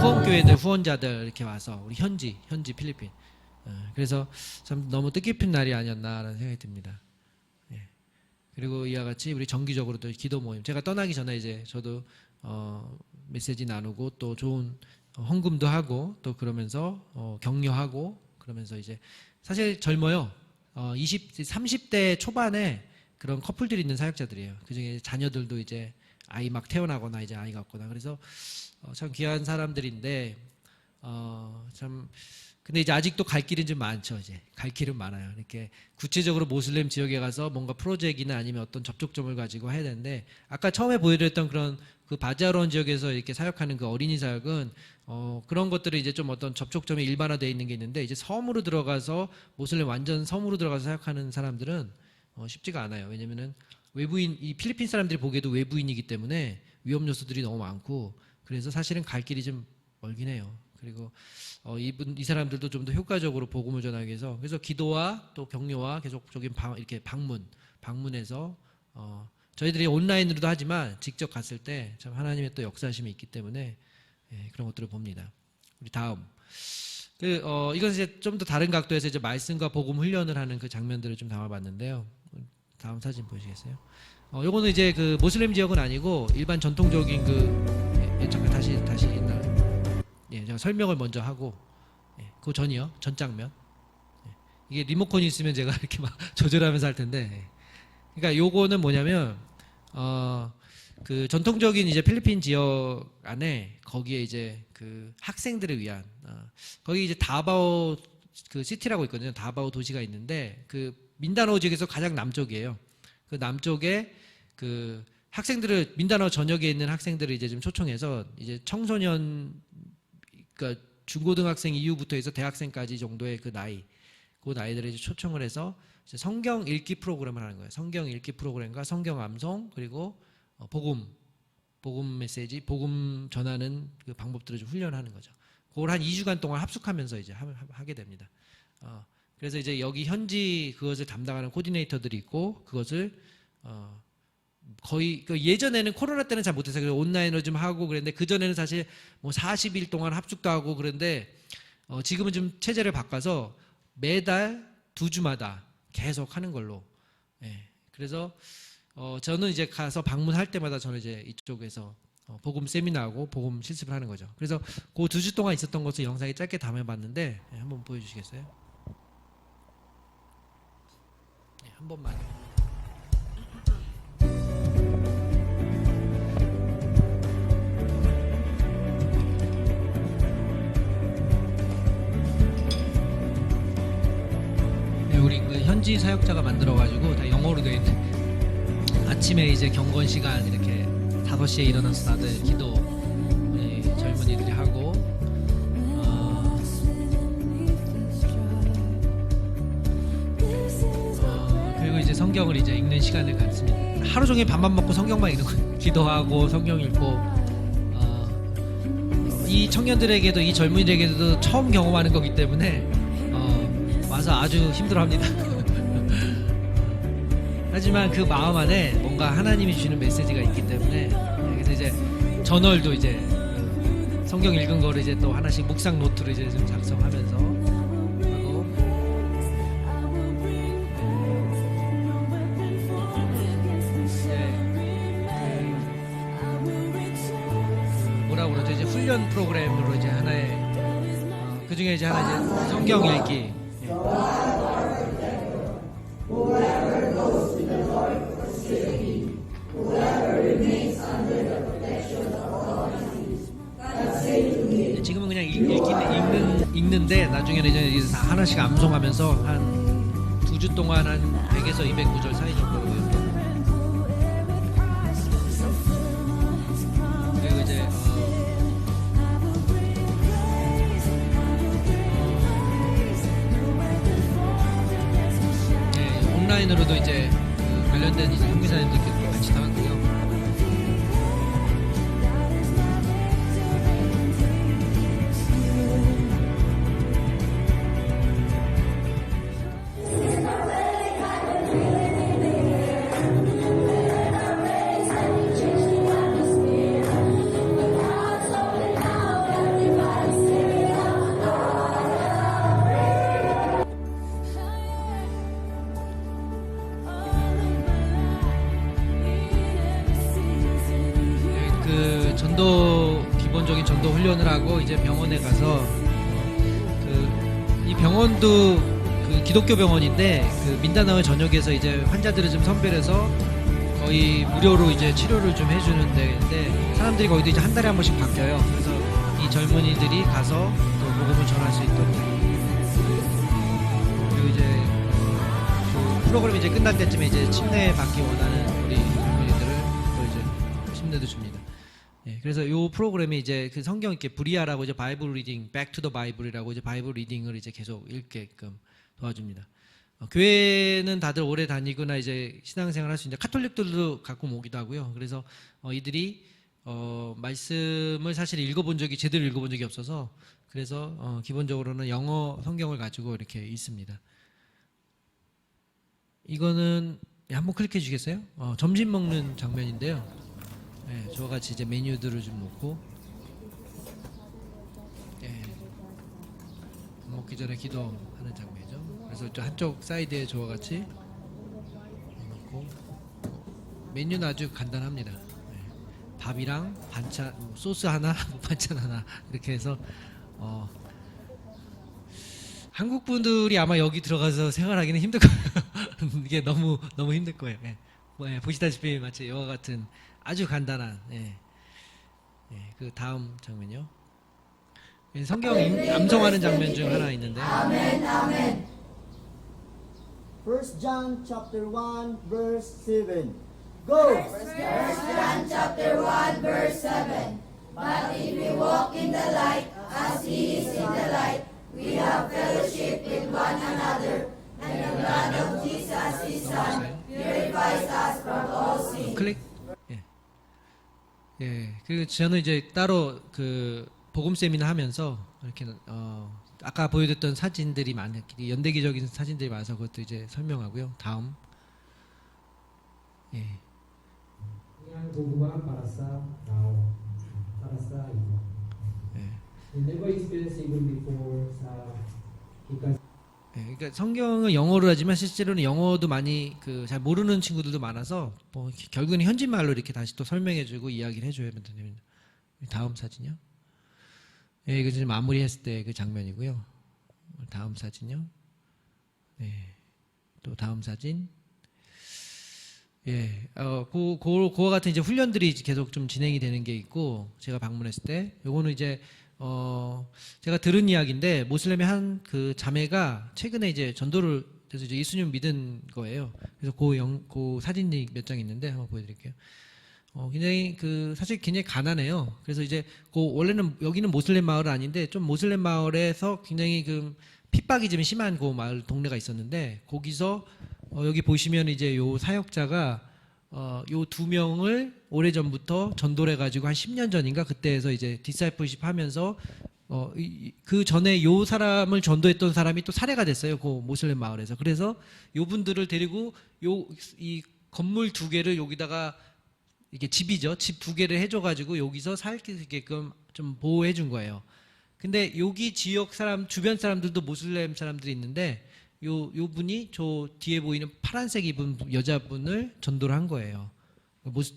후원교회들 후원자들 이렇게 와서 우리 현지 필리핀 그래서 참 너무 뜻깊은 날이 아니었나라는 생각이 듭니다. 예. 그리고 이와 같이 우리 정기적으로도 기도 모임 제가 떠나기 전에 이제 저도 메시지 나누고 또 좋은 헌금도 하고 또 그러면서 격려하고 그러면서 이제 사실 젊어요. 30대 초반에 그런 커플들이 있는 사역자들이에요. 그중에 자녀들도 이제 아이 막 태어나거나 이제 아이가 없거나 그래서 참 귀한 사람들인데 참 근데 이제 아직도 갈 길은 좀 많죠. 이제 갈 길은 많아요. 이렇게 구체적으로 모슬렘 지역에 가서 뭔가 프로젝트나 아니면 어떤 접촉점을 가지고 해야 되는데 아까 처음에 보여드렸던 그런 그 바자론 지역에서 이렇게 사역하는 그 어린이 사역은 그런 것들이 이제 좀 어떤 접촉점이 일반화되어 있는 게 있는데 이제 섬으로 들어가서 모슬렘 완전 섬으로 들어가서 사역하는 사람들은 쉽지가 않아요. 왜냐면은 외부인 이 필리핀 사람들이 보기에도 외부인이기 때문에 위험 요소들이 너무 많고 그래서 사실은 갈 길이 좀 멀긴 해요. 그리고 이 사람들도 좀 더 효과적으로 복음을 전하기 위해서 그래서 기도와 또 격려와 계속적인 이렇게 방문해서 저희들이 온라인으로도 하지만 직접 갔을 때 참 하나님의 또 역사심이 있기 때문에 예, 그런 것들을 봅니다. 우리 다음 이건 이제 좀 더 다른 각도에서 이제 말씀과 복음 훈련을 하는 그 장면들을 좀 담아봤는데요. 다음 사진 보시겠어요? 요거는 이제 그 모슬렘 지역은 아니고 일반 전통적인 잠깐 다시 옛날 제가 설명을 먼저 하고 그 전이요 전 장면 이게 리모컨이 있으면 제가 이렇게 막 조절하면서 할 텐데 그러니까 요거는 뭐냐면 그 전통적인 이제 필리핀 지역 안에 거기에 이제 그 학생들을 위한 거기 이제 다바오 그 시티라고 있거든요. 다바오 도시가 있는데 그 민다나오 지역에서 가장 남쪽이에요. 그 남쪽에 그 학생들을 민다나오 전역에 있는 학생들을 이제 좀 초청해서 이제 청소년 그러니까 중고등학생 이후부터 해서 대학생까지 정도의 그 나이들을 이제 초청을 해서 이제 성경 읽기 프로그램을 하는 거예요. 성경 읽기 프로그램과 성경 암송 그리고 복음 메시지, 복음 전하는 그 방법들을 좀 훈련하는 거죠. 그걸 한 2주간 동안 합숙하면서 이제 하게 됩니다. 그래서 이제 여기 현지 그것을 담당하는 코디네이터들이 있고 그것을 거의 그 예전에는 코로나 때는 잘 못했어요. 그래서 온라인으로 좀 하고 그랬는데 그 전에는 사실 뭐 40일 동안 합숙도 하고 그런데 지금은 좀 체제를 바꿔서 매달 2주마다 계속 하는 걸로. 예. 그래서 저는 이제 가서 방문할 때마다 저는 이제 이쪽에서 복음 세미나하고 복음 실습을 하는 거죠. 그래서 그 2주 동안 있었던 것을 영상에 짧게 담아봤는데 한번 보여주시겠어요? 네, 한 번만. 네, 우리 그 현지 사역자가 만들어가지고 다 영어로 되어 있는. 아침에 이제 경건 시간 이렇게 5시에 일어나서 다들 기도 젊은이들이 하고 그리고 이제 성경을 이제 읽는 시간을 갖습니다. 하루 종일 밥만 먹고 성경만 읽는 거예요. 기도하고 성경 읽고 이 청년들에게도 이 젊은이들에게도 처음 경험하는 거기 때문에 와서 아주 힘들어합니다. 하지만 그 마음 안에 뭔가 하나님이 주시는 메시지가 있기 때문에 그래서 이제 저널도 이제 성경 읽은 거를 이제 또 하나씩 묵상 노트를 이제 좀 작성하면서 하고 뭐라고 그러죠? 이제 훈련 프로그램으로 이제 하나의 그 중에 이제 하나 이제 성경 읽기. 지금은 그냥 읽는데 나중에는 이제 하나씩 암송하면서 한 2주 동안 한 100에서 200구절 사이 정도고요. 그리고 이제 온라인으로도 이제 그 관련된 이제 형제자님들끼리 같이 나왔고요. 기본적인 전도 훈련을 하고 이제 병원에 가서 이 병원도 그 기독교 병원인데 그 민다나오 전역에서 이제 환자들을 좀 선별해서 거의 무료로 이제 치료를 좀 해주는 데인데 사람들이 거기도 이제 한 달에 한 번씩 바뀌어요. 그래서 이 젊은이들이 가서 또 복음을 전할 수 있도록 그리고 이제 그 프로그램이 이제 끝날 때쯤에 이제 침례 받기 원하는 우리 젊은이들을 또 이제 침례도 줍니다. 예, 그래서 이 프로그램이 이제 그 성경 이렇게 브리아라고 이제 바이블 리딩, 백 투 더 바이블이라고 이제 바이블 리딩을 이제 계속 읽게끔 도와줍니다. 교회는 다들 오래 다니거나 이제 신앙생활 할 수 있는데 카톨릭들도 가끔 오기도 하고요. 그래서 이들이 말씀을 사실 제대로 읽어본 적이 없어서 그래서 기본적으로는 영어 성경을 가지고 이렇게 있습니다. 이거는 한번 클릭해 주시겠어요? 점심 먹는 장면인데요. 네, 저와 같이 이제 메뉴들을 좀 놓고 먹기 전에 기도하는 장면이죠. 그래서 저 한쪽 사이드에 저와 같이 놓고 메뉴는 아주 간단합니다. 밥이랑 반찬, 소스 하나, 반찬 하나 이렇게 해서 한국 분들이 아마 여기 들어가서 생활하기는 힘들 거예요. 이게 너무 힘들 거예요. 보시다시피 마치 이와 같은 아주 간단한 그 다음 장면이요. 성경 암송하는 장면 중 하나 있는데. First John chapter 1 verse 7. Go. First John chapter 1 verse 7. But if we walk in the light as he is in the light, we have fellowship with one another, and the blood of Jesus his son purifies us from all sin. 클릭. 예. 예. 그 저는 이제 따로 그 복음 세미나 하면서 이렇게 아까 보여줬던 사진들이 연대기적인 사진들이 많아서 그것도 이제 설명하고요. 다음. 예. Yang gugma para sa tao, para sa iba. 예. You never experienced even before sa ikas. 예, 그러니까 성경은 영어로 하지만 실제로는 영어도 많이 그 잘 모르는 친구들도 많아서 뭐 결국은 현지말로 이렇게 다시 또 설명해주고 이야기를 해줘야 됩니다. 다음 사진요. 예, 이거 지금 마무리했을 때 그 장면이고요. 다음 사진요. 네, 또 다음 사진. 예, 그와 같은 이제 훈련들이 계속 좀 진행이 되는 게 있고, 제가 방문했을 때, 요거는 이제, 제가 들은 이야기인데, 모슬렘의 한 그 자매가 최근에 이제 전도를, 그래서 이제 예수님 믿은 거예요. 그래서 그 사진이 몇 장 있는데, 한번 보여드릴게요. 굉장히 사실 굉장히 가난해요. 그래서 이제, 원래는 여기는 모슬렘 마을은 아닌데, 좀 모슬렘 마을에서 굉장히 핍박이 좀 심한 그 마을 동네가 있었는데, 거기서 여기 보시면 이제 요 사역자가 요 두 명을 오래전부터 전도를 해가지고 한 10년 전인가 그때에서 이제 디사이플십 하면서 그 전에 요 사람을 전도했던 사람이 또 살해가 됐어요. 그 모슬렘 마을에서. 그래서 요 분들을 데리고 이 건물 두 개를 여기다가 이게 집이죠. 집 두 개를 해줘가지고 여기서 살게끔 좀 보호해 준 거예요. 근데 여기 지역 사람, 주변 사람들도 모슬렘 사람들이 있는데 요 분이 저 뒤에 보이는 파란색 입은 여자분을 전도를 한 거예요.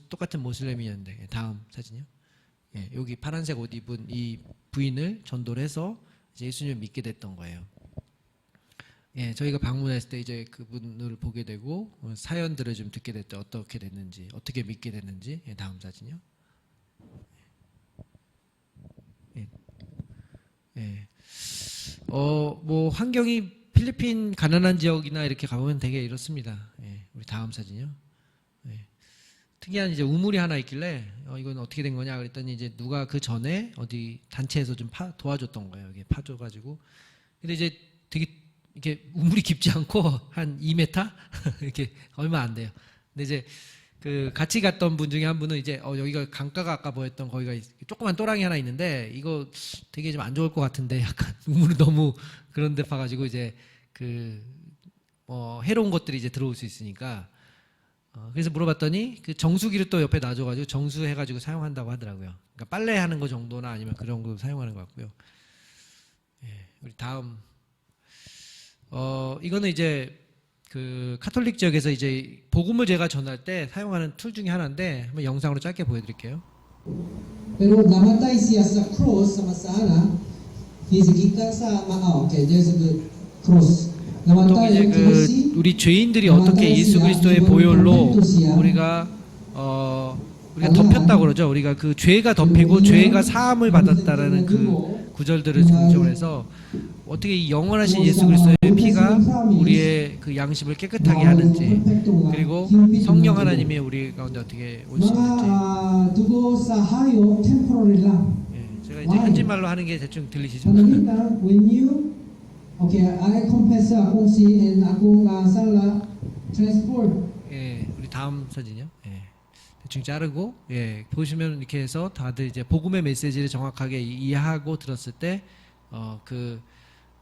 똑같은 모슬렘이었는데. 다음 사진이요. 예, 여기 파란색 옷 입은 이 부인을 전도를 해서 이제 예수님을 믿게 됐던 거예요. 예, 저희가 방문했을 때 이제 그분을 보게 되고 사연들을 좀 듣게 됐죠. 어떻게 됐는지, 어떻게 믿게 됐는지. 예, 다음 사진이요. 예, 예. 뭐 환경이 필리핀 가난한 지역이나 이렇게 가보면 되게 이렇습니다. 예, 우리 다음 사진이요. 예. 특이한 이제 우물이 하나 있길래 이건 어떻게 된 거냐 그랬더니 이제 누가 그 전에 어디 단체에서 좀 도와줬던 거예요. 이게 파줘가지고. 근데 이제 되게 이렇게 우물이 깊지 않고 한 2m 이렇게 얼마 안 돼요. 근데 이제 같이 갔던 분 중에 한 분은 이제 여기가 강가가 아까 보였던 거기가 조그만 또랑이 하나 있는데 이거 되게 좀 안 좋을 것 같은데 약간 우물이 너무 그런 데 파가지고 이제 해로운 것들이 이제 들어올 수 있으니까 그래서 물어봤더니 그 정수기를 또 옆에 놔줘가지고 정수해가지고 사용한다고 하더라고요. 그러니까 빨래하는 거 정도나 아니면 그런 거 사용하는 것 같고요. 예, 우리 다음 이거는 이제 카톨릭 지역에서 이제 복음을 제가 전할 때 사용하는 툴 중에 하나인데 한번 영상으로 짧게 보여드릴게요. Pero namatay siya sa cross sa masana. He's gika sa okay, there's a good cross. 보통 namatay 이제 ang Kennedy. 우리 죄인들이 어떻게 예수 그리스도의 보혈로 우리가 덮였다고 그러죠. 우리가 그 죄가 덮이고 죄가 사함을 받았다라는 그 구절들을 중심으로 해서 어떻게 이 영원하신 예수 그리스도의 피가 우리의 그 양심을 깨끗하게 하는지, 그리고 성령 하나님이 우리 가운데 어떻게 올 수 있는지. dugo sa hayop temporary lang. 예, 제가 이제 현지말로 하는 게 대충 들리시죠? Panagitan, when you okay, I confess sa akong sin and akong sala transform. 예, 우리 다음 사진이요. 예, 대충 자르고, 예, 보시면 이렇게 해서 다들 이제 복음의 메시지를 정확하게 이해하고 들었을 때,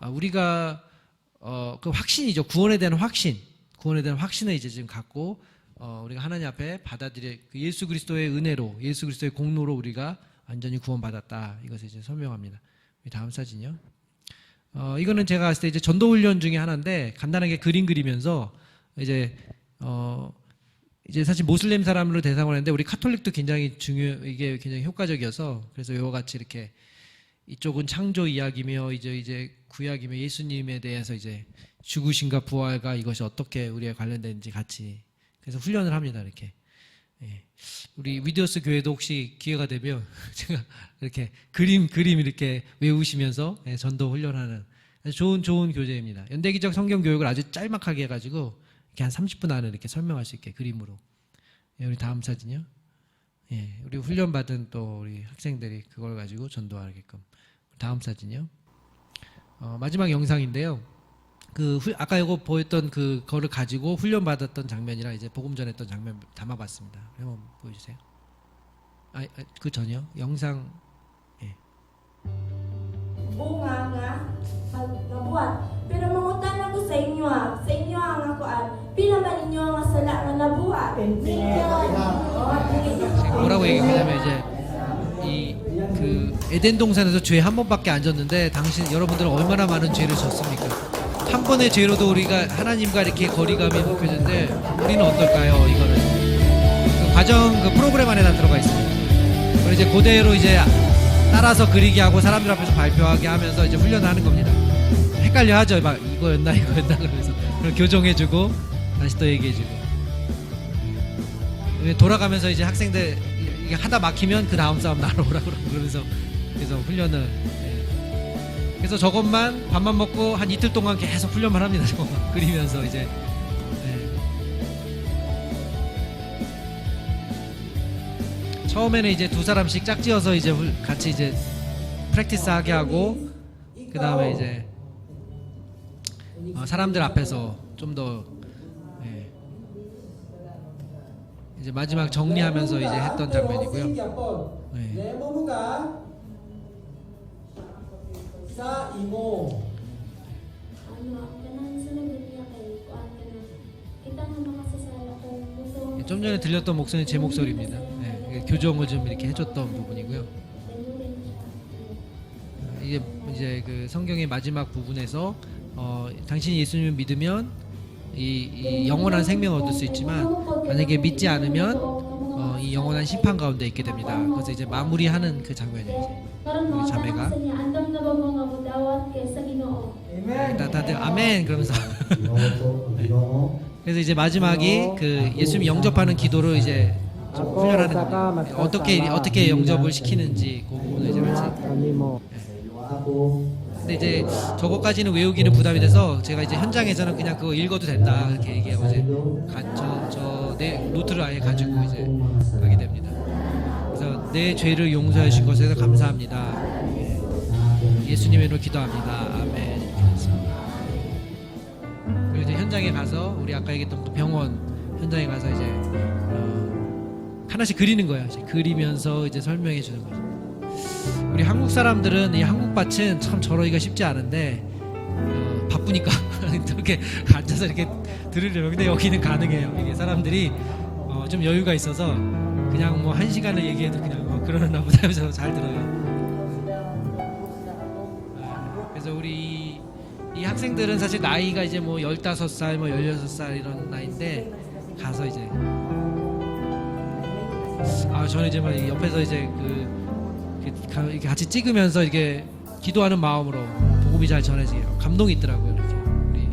우리가 그 확신이죠. 구원에 대한 확신을 이제 지금 갖고 우리가 하나님 앞에 받아들일 그 예수 그리스도의 은혜로, 예수 그리스도의 공로로 우리가 완전히 구원받았다. 이것을 이제 설명합니다. 다음 사진이요. 이거는 제가 봤을 때 이제 전도 훈련 중에 하나인데 간단하게 그림 그리면서 이제 사실 모슬렘 사람으로 대상을 했는데 우리 카톨릭도 굉장히 이게 굉장히 효과적이어서 그래서 이와 같이 이렇게 이쪽은 창조 이야기며 이제 구약이며 예수님에 대해서 이제 죽으심과 부활과 이것이 어떻게 우리에 관련되는지 같이 그래서 훈련을 합니다. 이렇게. 예. 우리 위디어스 교회도 혹시 기회가 되면 제가 이렇게 그림 이렇게 외우시면서 예, 전도 훈련하는 좋은 교재입니다. 연대기적 성경 교육을 아주 짤막하게 해가지고 이렇게 한 30분 안에 이렇게 설명할 수 있게 그림으로. 예, 우리 다음 사진이요. 예, 우리 훈련 받은 또 우리 학생들이 그걸 가지고 전도하게끔. 다음 사진이요. 마지막 영상인데요. 아까 이거 보였던 그거를 가지고 훈련 받았던 장면이랑 이제 복음 전했던 장면 담아봤습니다. 한번 보여주세요. 그 전이요. 영상. 예. bunga nga nabuhat. Pero mangutan ako sa inyo ang akuan. Pila ba ninyo nga sala nga nabuhat? 뭐라고 얘기하냐면 이제 그 에덴 동산에서 죄 한 번밖에 안 졌는데 여러분들은 얼마나 많은 죄를 졌습니까? 한 번의 죄로도 우리가 하나님과 이렇게 거리감이 높여졌는데 우리는 어떨까요? 이거는 그 과정 그 프로그램 안에 다 들어가 있습니다. 그리고 이제 그대로 이제 따라서 그리게 하고 사람들 앞에서 발표하게 하면서 이제 훈련하는 겁니다. 헷갈려 하죠. 막 이거였나 그러면서 그걸 교정해주고 다시 또 얘기해주고 돌아가면서 이제 학생들 이게 하다 막히면 그 다음 싸움 나로 오라고 그러면서 그래서 훈련을 그래서 저것만 밥만 먹고 한 이틀 동안 계속 훈련만 합니다. 저것만 그리면서 이제 처음에는 이제 두 사람씩 짝지어서 이제 같이 이제 프랙티스 하게 하고 그 다음에 이제 사람들 앞에서 좀 더 이제 마지막 정리하면서 이제 했던 장면이고요. 네. sa imo. Kanang sunod niya kay kuan kita nga makasasala kung gusto 좀 전에 들렸던 목소리는 제 목소리입니다. 네, 교정을 좀 이렇게 해줬던 부분이고요. 이게 이제 그 성경의 마지막 부분에서 당신이 예수님을 믿으면 이 영원한 생명을 얻을 수 있지만 만약에 믿지 않으면 이 영원한 심판 가운데 있게 됩니다. 그래서 이제 마무리하는 그 장면이에요. 우리 자매가 다들 아멘 그러면서 그래서 이제 마지막이 그 예수님 영접하는 기도를 이제 좀 훈련하는 겁니다. 어떻게 영접을 시키는지 그 부분을 이제 같이. 근데 이제 저거까지는 외우기는 부담이 돼서 제가 이제 현장에서는 그냥 그거 읽어도 된다 이렇게 얘기하고 이제 내 노트를 아예 가지고 이제 가게 됩니다. 그래서 내 죄를 용서해 주신 것에 대해서 감사합니다. 예수님의 이름으로 기도합니다. 아멘. 이렇게 해서. 그리고 이제 현장에 가서 우리 아까 얘기했던 그 병원 현장에 가서 이제 하나씩 그리는 거예요. 이제 그리면서 이제 설명해 주는 거죠. 우리 한국 사람들은 이 한국밭은 참 저러기가 쉽지 않은데 바쁘니까 이렇게 앉아서 이렇게 들으려면 근데 여기는 가능해요. 이게 사람들이 좀 여유가 있어서 그냥 뭐 1시간을 얘기해도 그냥 그러나 보다 하면서 잘 들어요. 그래서 우리 이 학생들은 사실 나이가 이제 뭐 15살, 뭐 16살 이런 나이인데 가서 이제 저는 이제 막 옆에서 이제 이렇게 같이 찍으면서 이렇게 기도하는 마음으로 복음이 잘 전해지게 감동이 있더라고요. 이렇게 우리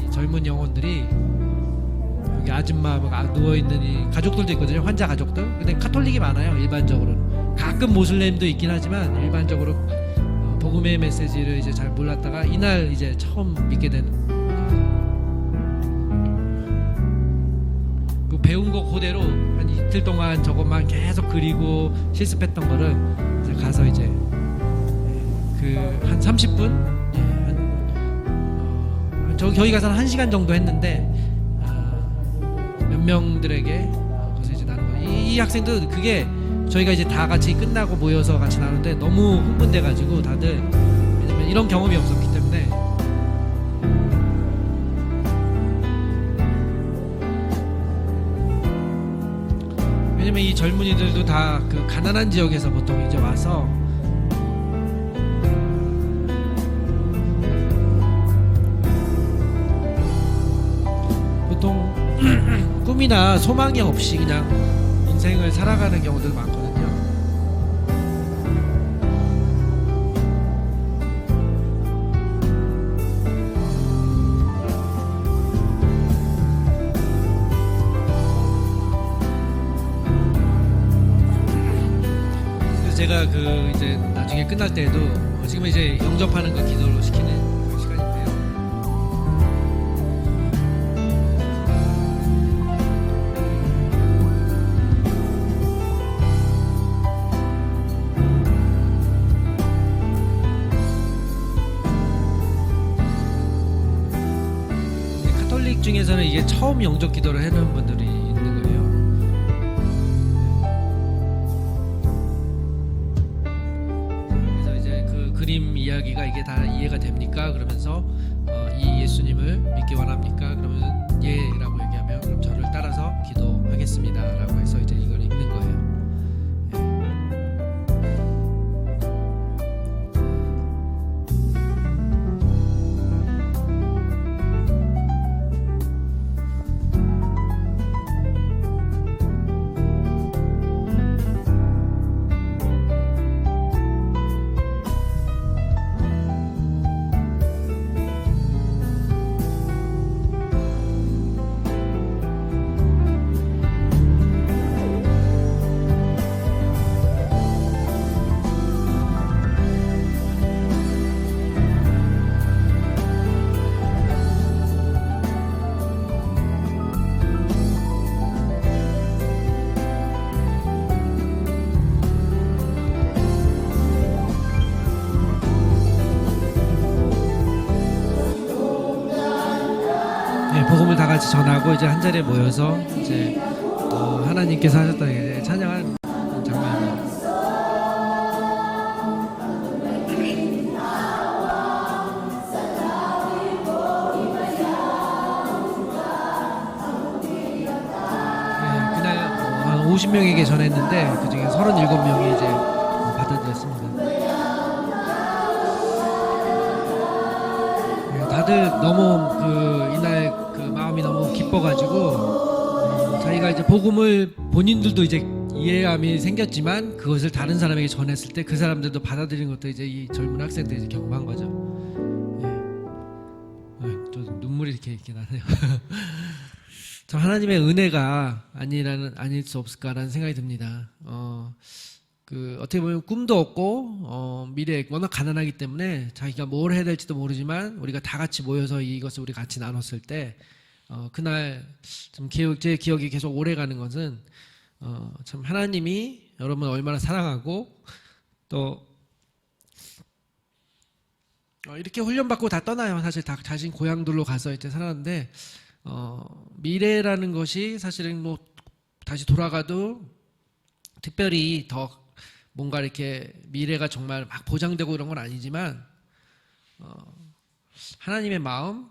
이 젊은 영혼들이 여기 아줌마 누워 있는 이 가족들도 있거든요. 환자 가족들. 근데 카톨릭이 많아요. 일반적으로 가끔 모슬렘도 있긴 하지만 일반적으로 복음의 메시지를 이제 잘 몰랐다가 이날 이제 처음 믿게 되는. 그 배운 거 그대로 한 이틀 동안 저것만 계속 그리고 실습했던 거를 이제 가서 이제 그 한 30분 저기 가서 한 1시간 정도 했는데 몇 명들에게 거기서 이제 나눈 거예요. 이 학생도 그게 저희가 이제 다 같이 끝나고 모여서 같이 나누는데 너무 흥분돼가지고 다들 왜냐면 이런 경험이 없었기 때문에 왜냐면 이 젊은이들도 다 그 가난한 지역에서 보통 이제 와서 보통 꿈이나 소망이 없이 그냥 인생을 살아가는 경우들 많거든요. 제가 그 이제 나중에 끝날 때에도 지금 이제 영접하는 거 기도로 시키는 그 시간인데요. 카톨릭 중에서는 이게 처음 영접 기도를 해놓은 분들이 있는 거예요. 그래서 이제 그 그림 이야기가 이게 다 이해가 됩니까? 그러면서 이 예수님을 믿기 원합니까? 그러면 예라고 얘기하면 그럼 저를 따라서 기도하겠습니다라고 해서 이제 이걸 읽는 거예요. 복음을 다 같이 전하고 이제 한 자리에 모여서 이제 하나님께서 하셨다는 게 찬양하는 장면입니다. 그날 한 50명에게 전했는데 그 중에 37명이 이제 받아들였습니다. 다들 너무 그 이날 그 마음이 너무 기뻐가지고 자기가 이제 복음을 본인들도 이제 이해감이 생겼지만 그것을 다른 사람에게 전했을 때 그 사람들도 받아들이는 것도 이제 이 젊은 학생들이 이제 경험한 거죠. 또 눈물이 이렇게 나네요. 참 하나님의 은혜가 아닐 수 없을까라는 생각이 듭니다. 그 어떻게 보면 꿈도 없고 미래에 워낙 가난하기 때문에 자기가 뭘 해야 될지도 모르지만 우리가 다 같이 모여서 이것을 우리 같이 나눴을 때 그날 좀 제 기억이 계속 오래 가는 것은 참 하나님이 여러분 얼마나 사랑하고 또 이렇게 훈련받고 다 떠나요. 사실 다 자신 고향들로 가서 이제 살았는데 미래라는 것이 사실은 뭐 다시 돌아가도 특별히 더 뭔가 이렇게 미래가 정말 막 보장되고 이런 건 아니지만 하나님의 마음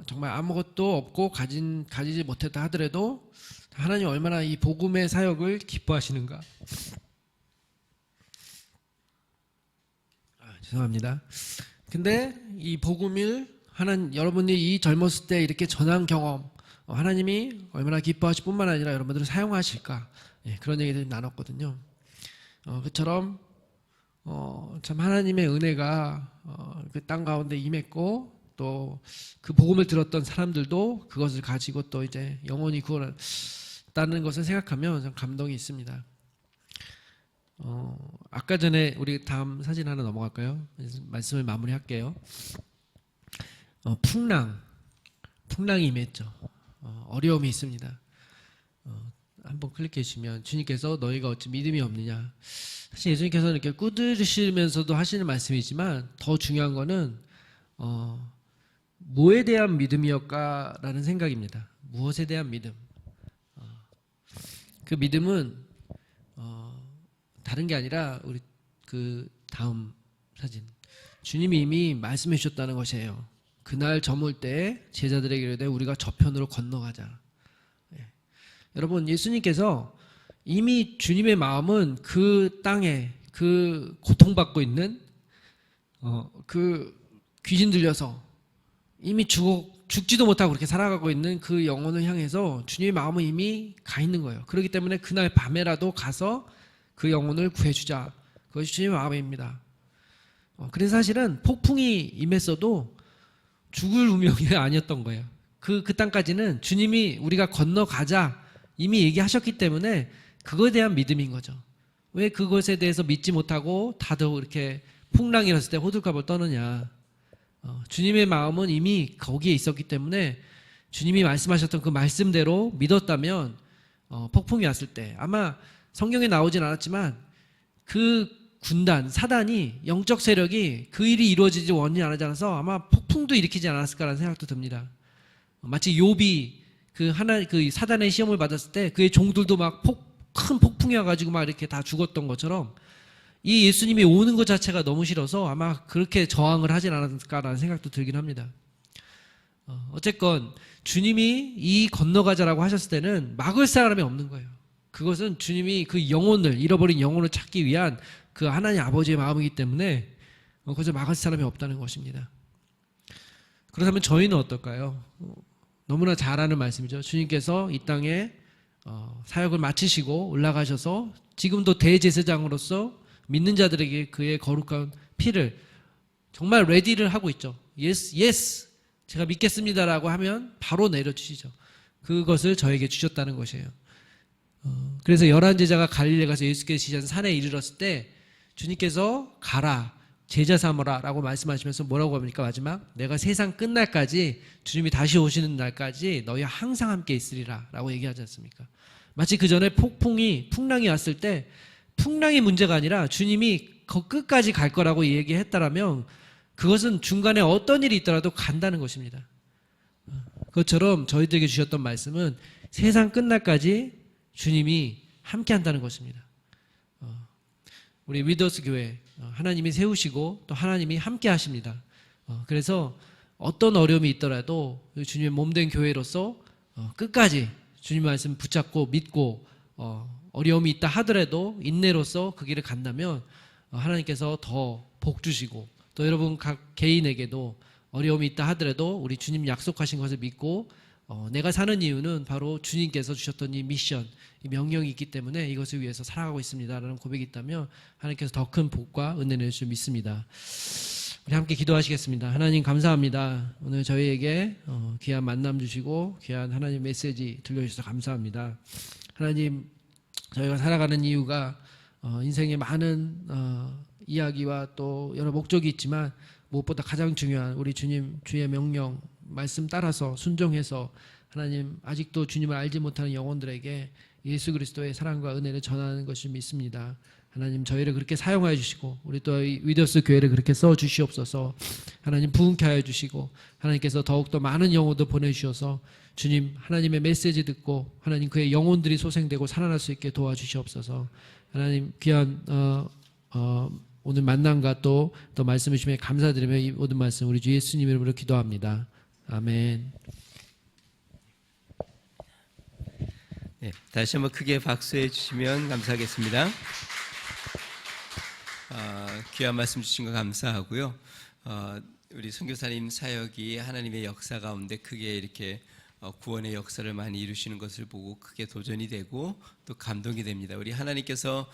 정말 아무것도 없고 가지지 못했다 하더라도 하나님 얼마나 이 복음의 사역을 기뻐하시는가. 죄송합니다. 근데 이 복음을 여러분이 이 젊었을 때 이렇게 전한 경험 하나님이 얼마나 기뻐하실 뿐만 아니라 여러분들을 사용하실까 그런 얘기를 나눴거든요. 그처럼 참 하나님의 은혜가 그 땅 가운데 임했고 또 그 복음을 들었던 사람들도 그것을 가지고 또 이제 영원히 구원했다는 것을 생각하면 참 감동이 있습니다. 아까 전에 우리 다음 사진 하나 넘어갈까요? 말씀을 마무리할게요. 풍랑이 임했죠. 어려움이 있습니다. 한번 클릭해 주시면 주님께서 너희가 어찌 믿음이 없느냐. 사실 예수님께서는 이렇게 꾸짖으시면서도 하시는 말씀이지만 더 중요한 거는 뭐에 대한 믿음이었까라는 생각입니다. 무엇에 대한 믿음. 그 믿음은 다른 게 아니라 우리 그 다음 사진 주님이 이미 말씀해 주셨다는 것이에요. 그날 저물 때 제자들에게 이르되 우리가 저편으로 건너가자. 여러분 예수님께서 이미 주님의 마음은 그 땅에 그 고통받고 있는 그 귀신 들려서 이미 죽지도 못하고 그렇게 살아가고 있는 그 영혼을 향해서 주님의 마음은 이미 가 있는 거예요. 그렇기 때문에 그날 밤에라도 가서 그 영혼을 구해주자. 그것이 주님의 마음입니다. 그래서 사실은 폭풍이 임했어도 죽을 운명이 아니었던 거예요. 그 땅까지는 주님이 우리가 건너가자 이미 얘기하셨기 때문에 그거에 대한 믿음인 거죠. 왜 그것에 대해서 믿지 못하고 다들 이렇게 풍랑이 일었을 때 호들갑을 떠느냐. 주님의 마음은 이미 거기에 있었기 때문에 주님이 말씀하셨던 그 말씀대로 믿었다면 폭풍이 왔을 때 아마 성경에 나오진 않았지만 그 군단, 사단이 영적 세력이 그 일이 이루어지지 원치 않아서 아마 폭풍도 일으키지 않았을까라는 생각도 듭니다. 마치 욥이 그 사단의 시험을 받았을 때 그의 종들도 막 큰 폭풍이 와가지고 막 이렇게 다 죽었던 것처럼 이 예수님이 오는 것 자체가 너무 싫어서 아마 그렇게 저항을 하진 않았을까라는 생각도 들긴 합니다. 어쨌건 주님이 이 건너가자라고 하셨을 때는 막을 사람이 없는 거예요. 그것은 주님이 그 영혼을, 잃어버린 영혼을 찾기 위한 그 하나님 아버지의 마음이기 때문에 그것을 막을 사람이 없다는 것입니다. 그렇다면 저희는 어떨까요? 너무나 잘 아는 말씀이죠. 주님께서 이 땅에 사역을 마치시고 올라가셔서 지금도 대제사장으로서 믿는 자들에게 그의 거룩한 피를 정말 레디를 하고 있죠. 예스, 제가 믿겠습니다라고 하면 바로 내려주시죠. 그것을 저에게 주셨다는 것이에요. 그래서 11 제자가 갈릴리에 가서 예수께서 지시하신 산에 이르렀을 때 주님께서 가라, 제자 삼으라 라고 말씀하시면서 뭐라고 합니까? 마지막 내가 세상 끝날까지, 주님이 다시 오시는 날까지 너희와 항상 함께 있으리라 라고 얘기하지 않습니까? 마치 그 전에 풍랑이 왔을 때 풍랑이 문제가 아니라 주님이 그 끝까지 갈 거라고 얘기했다라면 그것은 중간에 어떤 일이 있더라도 간다는 것입니다. 그것처럼 저희들에게 주셨던 말씀은 세상 끝날까지 주님이 함께 한다는 것입니다. 우리 위더스 교회 하나님이 세우시고 또 하나님이 함께 하십니다. 그래서 어떤 어려움이 있더라도 주님의 몸된 교회로서 끝까지 주님 말씀 붙잡고 믿고 어려움이 있다 하더라도 인내로서 그 길을 간다면 하나님께서 더 복 주시고 또 여러분 각 개인에게도 어려움이 있다 하더라도 우리 주님 약속하신 것을 믿고 내가 사는 이유는 바로 주님께서 주셨던 이 미션, 이 명령이 있기 때문에 이것을 위해서 살아가고 있습니다라는 고백이 있다면 하나님께서 더 큰 복과 은혜를 내줄 줄 믿습니다. 우리 함께 기도하시겠습니다. 하나님 감사합니다. 오늘 저희에게 귀한 만남 주시고 귀한 하나님 메시지 들려주셔서 감사합니다. 하나님, 저희가 살아가는 이유가 인생에 많은 이야기와 또 여러 목적이 있지만 무엇보다 가장 중요한 우리 주님 주의 명령 말씀 따라서 순종해서 하나님 아직도 주님을 알지 못하는 영혼들에게 예수 그리스도의 사랑과 은혜를 전하는 것을 믿습니다. 하나님 저희를 그렇게 사용하여 주시고 우리 또 위더스 교회를 그렇게 써 주시옵소서. 하나님 부흥케 하여 주시고 하나님께서 더욱더 많은 영혼도 보내주셔서 주님 하나님의 메시지 듣고 하나님 그의 영혼들이 소생되고 살아날 수 있게 도와주시옵소서. 하나님 귀한 오늘 만남과 또 말씀해 주시면 감사드리며 이 모든 말씀 우리 주 예수님 이름으로 기도합니다. 아멘. 네, 다시 한번 크게 박수해 주시면 감사하겠습니다. 귀한 말씀 주신 거 감사하고요. 우리 선교사님 사역이 하나님의 역사 가운데 크게 이렇게 구원의 역사를 많이 이루시는 것을 보고 크게 도전이 되고 또 감동이 됩니다. 우리 하나님께서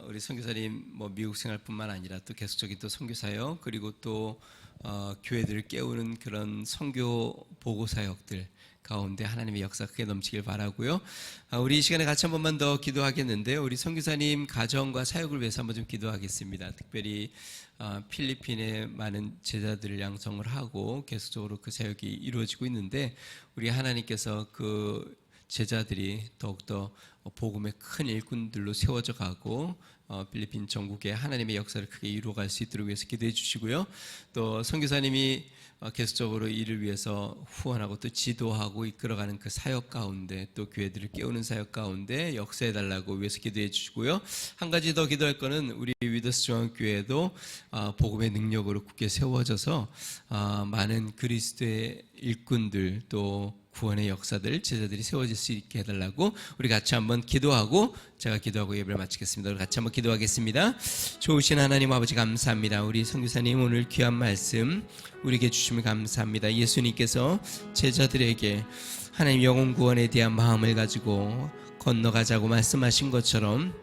우리 선교사님 미국 생활뿐만 아니라 또 계속적인 또 선교사역 그리고 또 교회들을 깨우는 그런 선교 보고 사역들 가운데 하나님의 역사 크게 넘치길 바라고요. 우리 이 시간에 같이 한 번만 더 기도하겠는데요. 우리 선교사님 가정과 사역을 위해서 한번 좀 기도하겠습니다. 특별히 필리핀에 많은 제자들을 양성을 하고 계속적으로 그 사역이 이루어지고 있는데 우리 하나님께서 그 제자들이 더욱더 복음의 큰 일꾼들로 세워져 가고 필리핀 전국에 하나님의 역사를 크게 이루어갈 수 있도록 위해서 기도해 주시고요. 또 선교사님이 계속적으로 이를 위해서 후원하고 또 지도하고 이끌어가는 그 사역 가운데 또 교회들을 깨우는 사역 가운데 역사해 달라고 위해서 기도해 주시고요. 한 가지 더 기도할 거는 우리 위더스 중앙교회도 복음의 능력으로 굳게 세워져서 많은 그리스도의 일꾼들 또 구원의 역사들 제자들이 세워질 수 있게 해달라고 우리 같이 한번 기도하고 제가 기도하고 예배를 마치겠습니다. 우리 같이 한번 기도하겠습니다. 좋으신 하나님 아버지 감사합니다. 우리 선교사님 오늘 귀한 말씀 우리에게 주시면 감사합니다. 예수님께서 제자들에게 하나님 영혼 구원에 대한 마음을 가지고 건너가자고 말씀하신 것처럼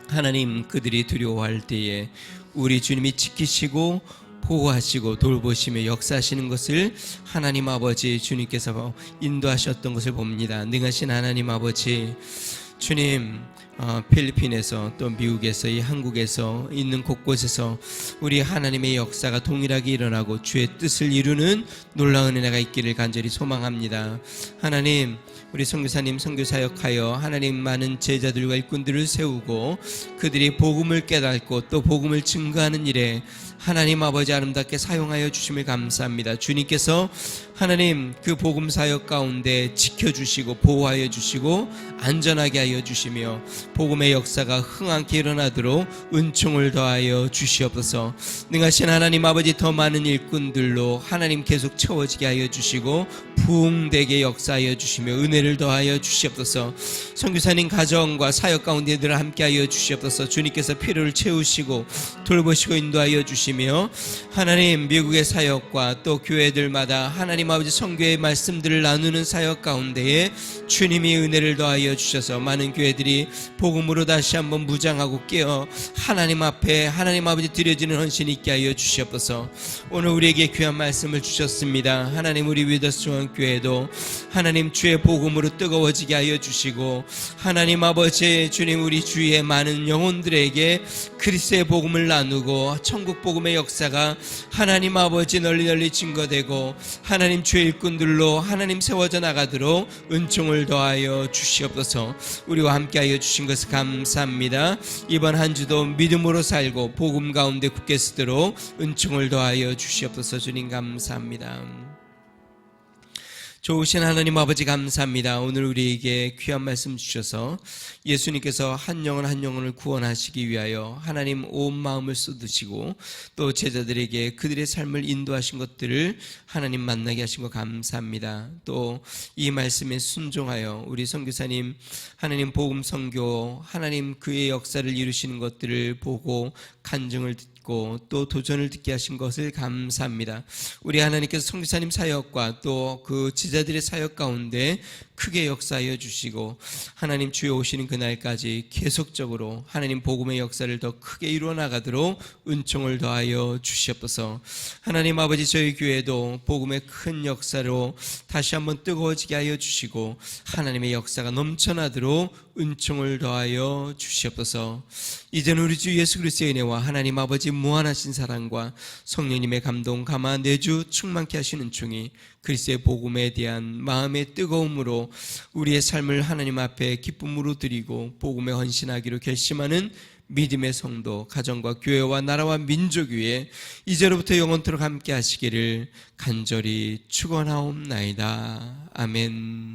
하나님 그들이 두려워할 때에 우리 주님이 지키시고 보호하시고 돌보시며 역사하시는 것을 하나님 아버지 주님께서 인도하셨던 것을 봅니다. 능하신 하나님 아버지 주님 필리핀에서 또 미국에서 이 한국에서 있는 곳곳에서 우리 하나님의 역사가 동일하게 일어나고 주의 뜻을 이루는 놀라운 은혜가 있기를 간절히 소망합니다. 하나님, 우리 선교사님 선교사역하여 하나님 많은 제자들과 일꾼들을 세우고 그들이 복음을 깨닫고 또 복음을 증거하는 일에 하나님 아버지 아름답게 사용하여 주심을 감사합니다. 주님께서 하나님 그 복음 사역 가운데 지켜주시고 보호하여 주시고 안전하게 하여 주시며 복음의 역사가 흥하게 일어나도록 은총을 더하여 주시옵소서. 능하신 하나님 아버지 더 많은 일꾼들로 하나님 계속 채워지게 하여 주시고 부흥되게 역사하여 주시며 은혜를 더하여 주시옵소서. 선교사님 가정과 사역 가운데 늘 함께하여 주시옵소서. 주님께서 필요를 채우시고 돌보시고 인도하여 주시며 하나님 미국의 사역과 또 교회들마다 하나님 아버지 선교의 말씀들을 나누는 사역 가운데에 주님이 은혜를 더하여 주셔서 많은 교회들이 복음으로 다시 한번 무장하고 깨어 하나님 앞에 하나님 아버지 드려지는 헌신이 있게 하여 주시옵소서. 오늘 우리에게 귀한 말씀을 주셨습니다. 하나님 우리 위더스 중앙교회도 하나님 주의 복음으로 뜨거워지게 하여 주시고 하나님 아버지 주님 우리 주위의 많은 영혼들에게 그리스도의 복음을 나누고 천국 복음의 역사가 하나님 아버지 널리 증거되고 하나님 주의 일꾼들로 하나님 세워져 나가도록 은총을 더하여 주시옵소서. 우리와 함께하여 주신 것을 감사합니다. 이번 한 주도 믿음으로 살고 복음 가운데 굳게 서도록 은총을 더하여 주시옵소서. 주님 감사합니다. 좋으신 하나님 아버지 감사합니다. 오늘 우리에게 귀한 말씀 주셔서 예수님께서 한 영혼 한 영혼을 구원하시기 위하여 하나님 온 마음을 쏟으시고 또 제자들에게 그들의 삶을 인도하신 것들을 하나님 만나게 하신 것 감사합니다. 또 이 말씀에 순종하여 우리 선교사님 하나님 복음 선교 하나님 그의 역사를 이루시는 것들을 보고 간증을 듣고 또 도전을 듣게 하신 것을 감사합니다. 우리 하나님께서 선교사님 사역과 또 그 제자들의 사역 가운데 크게 역사하여 주시고 하나님 주에 오시는 그날까지 계속적으로 하나님 복음의 역사를 더 크게 이루어 나가도록 은총을 더하여 주시옵소서. 하나님 아버지 저희 교회도 복음의 큰 역사로 다시 한번 뜨거워지게 하여 주시고 하나님의 역사가 넘쳐나도록 은총을 더하여 주시옵소서. 이제는 우리 주 예수 그리스도의 은혜와 하나님 아버지 무한하신 사랑과 성령님의 감동 감화 내주 충만케 하시는 은총이 그리스도의 복음에 대한 마음의 뜨거움으로 우리의 삶을 하나님 앞에 기쁨으로 드리고 복음에 헌신하기로 결심하는 믿음의 성도, 가정과 교회와 나라와 민족 위에 이제로부터 영원토록 함께 하시기를 간절히 축원하옵나이다. 아멘.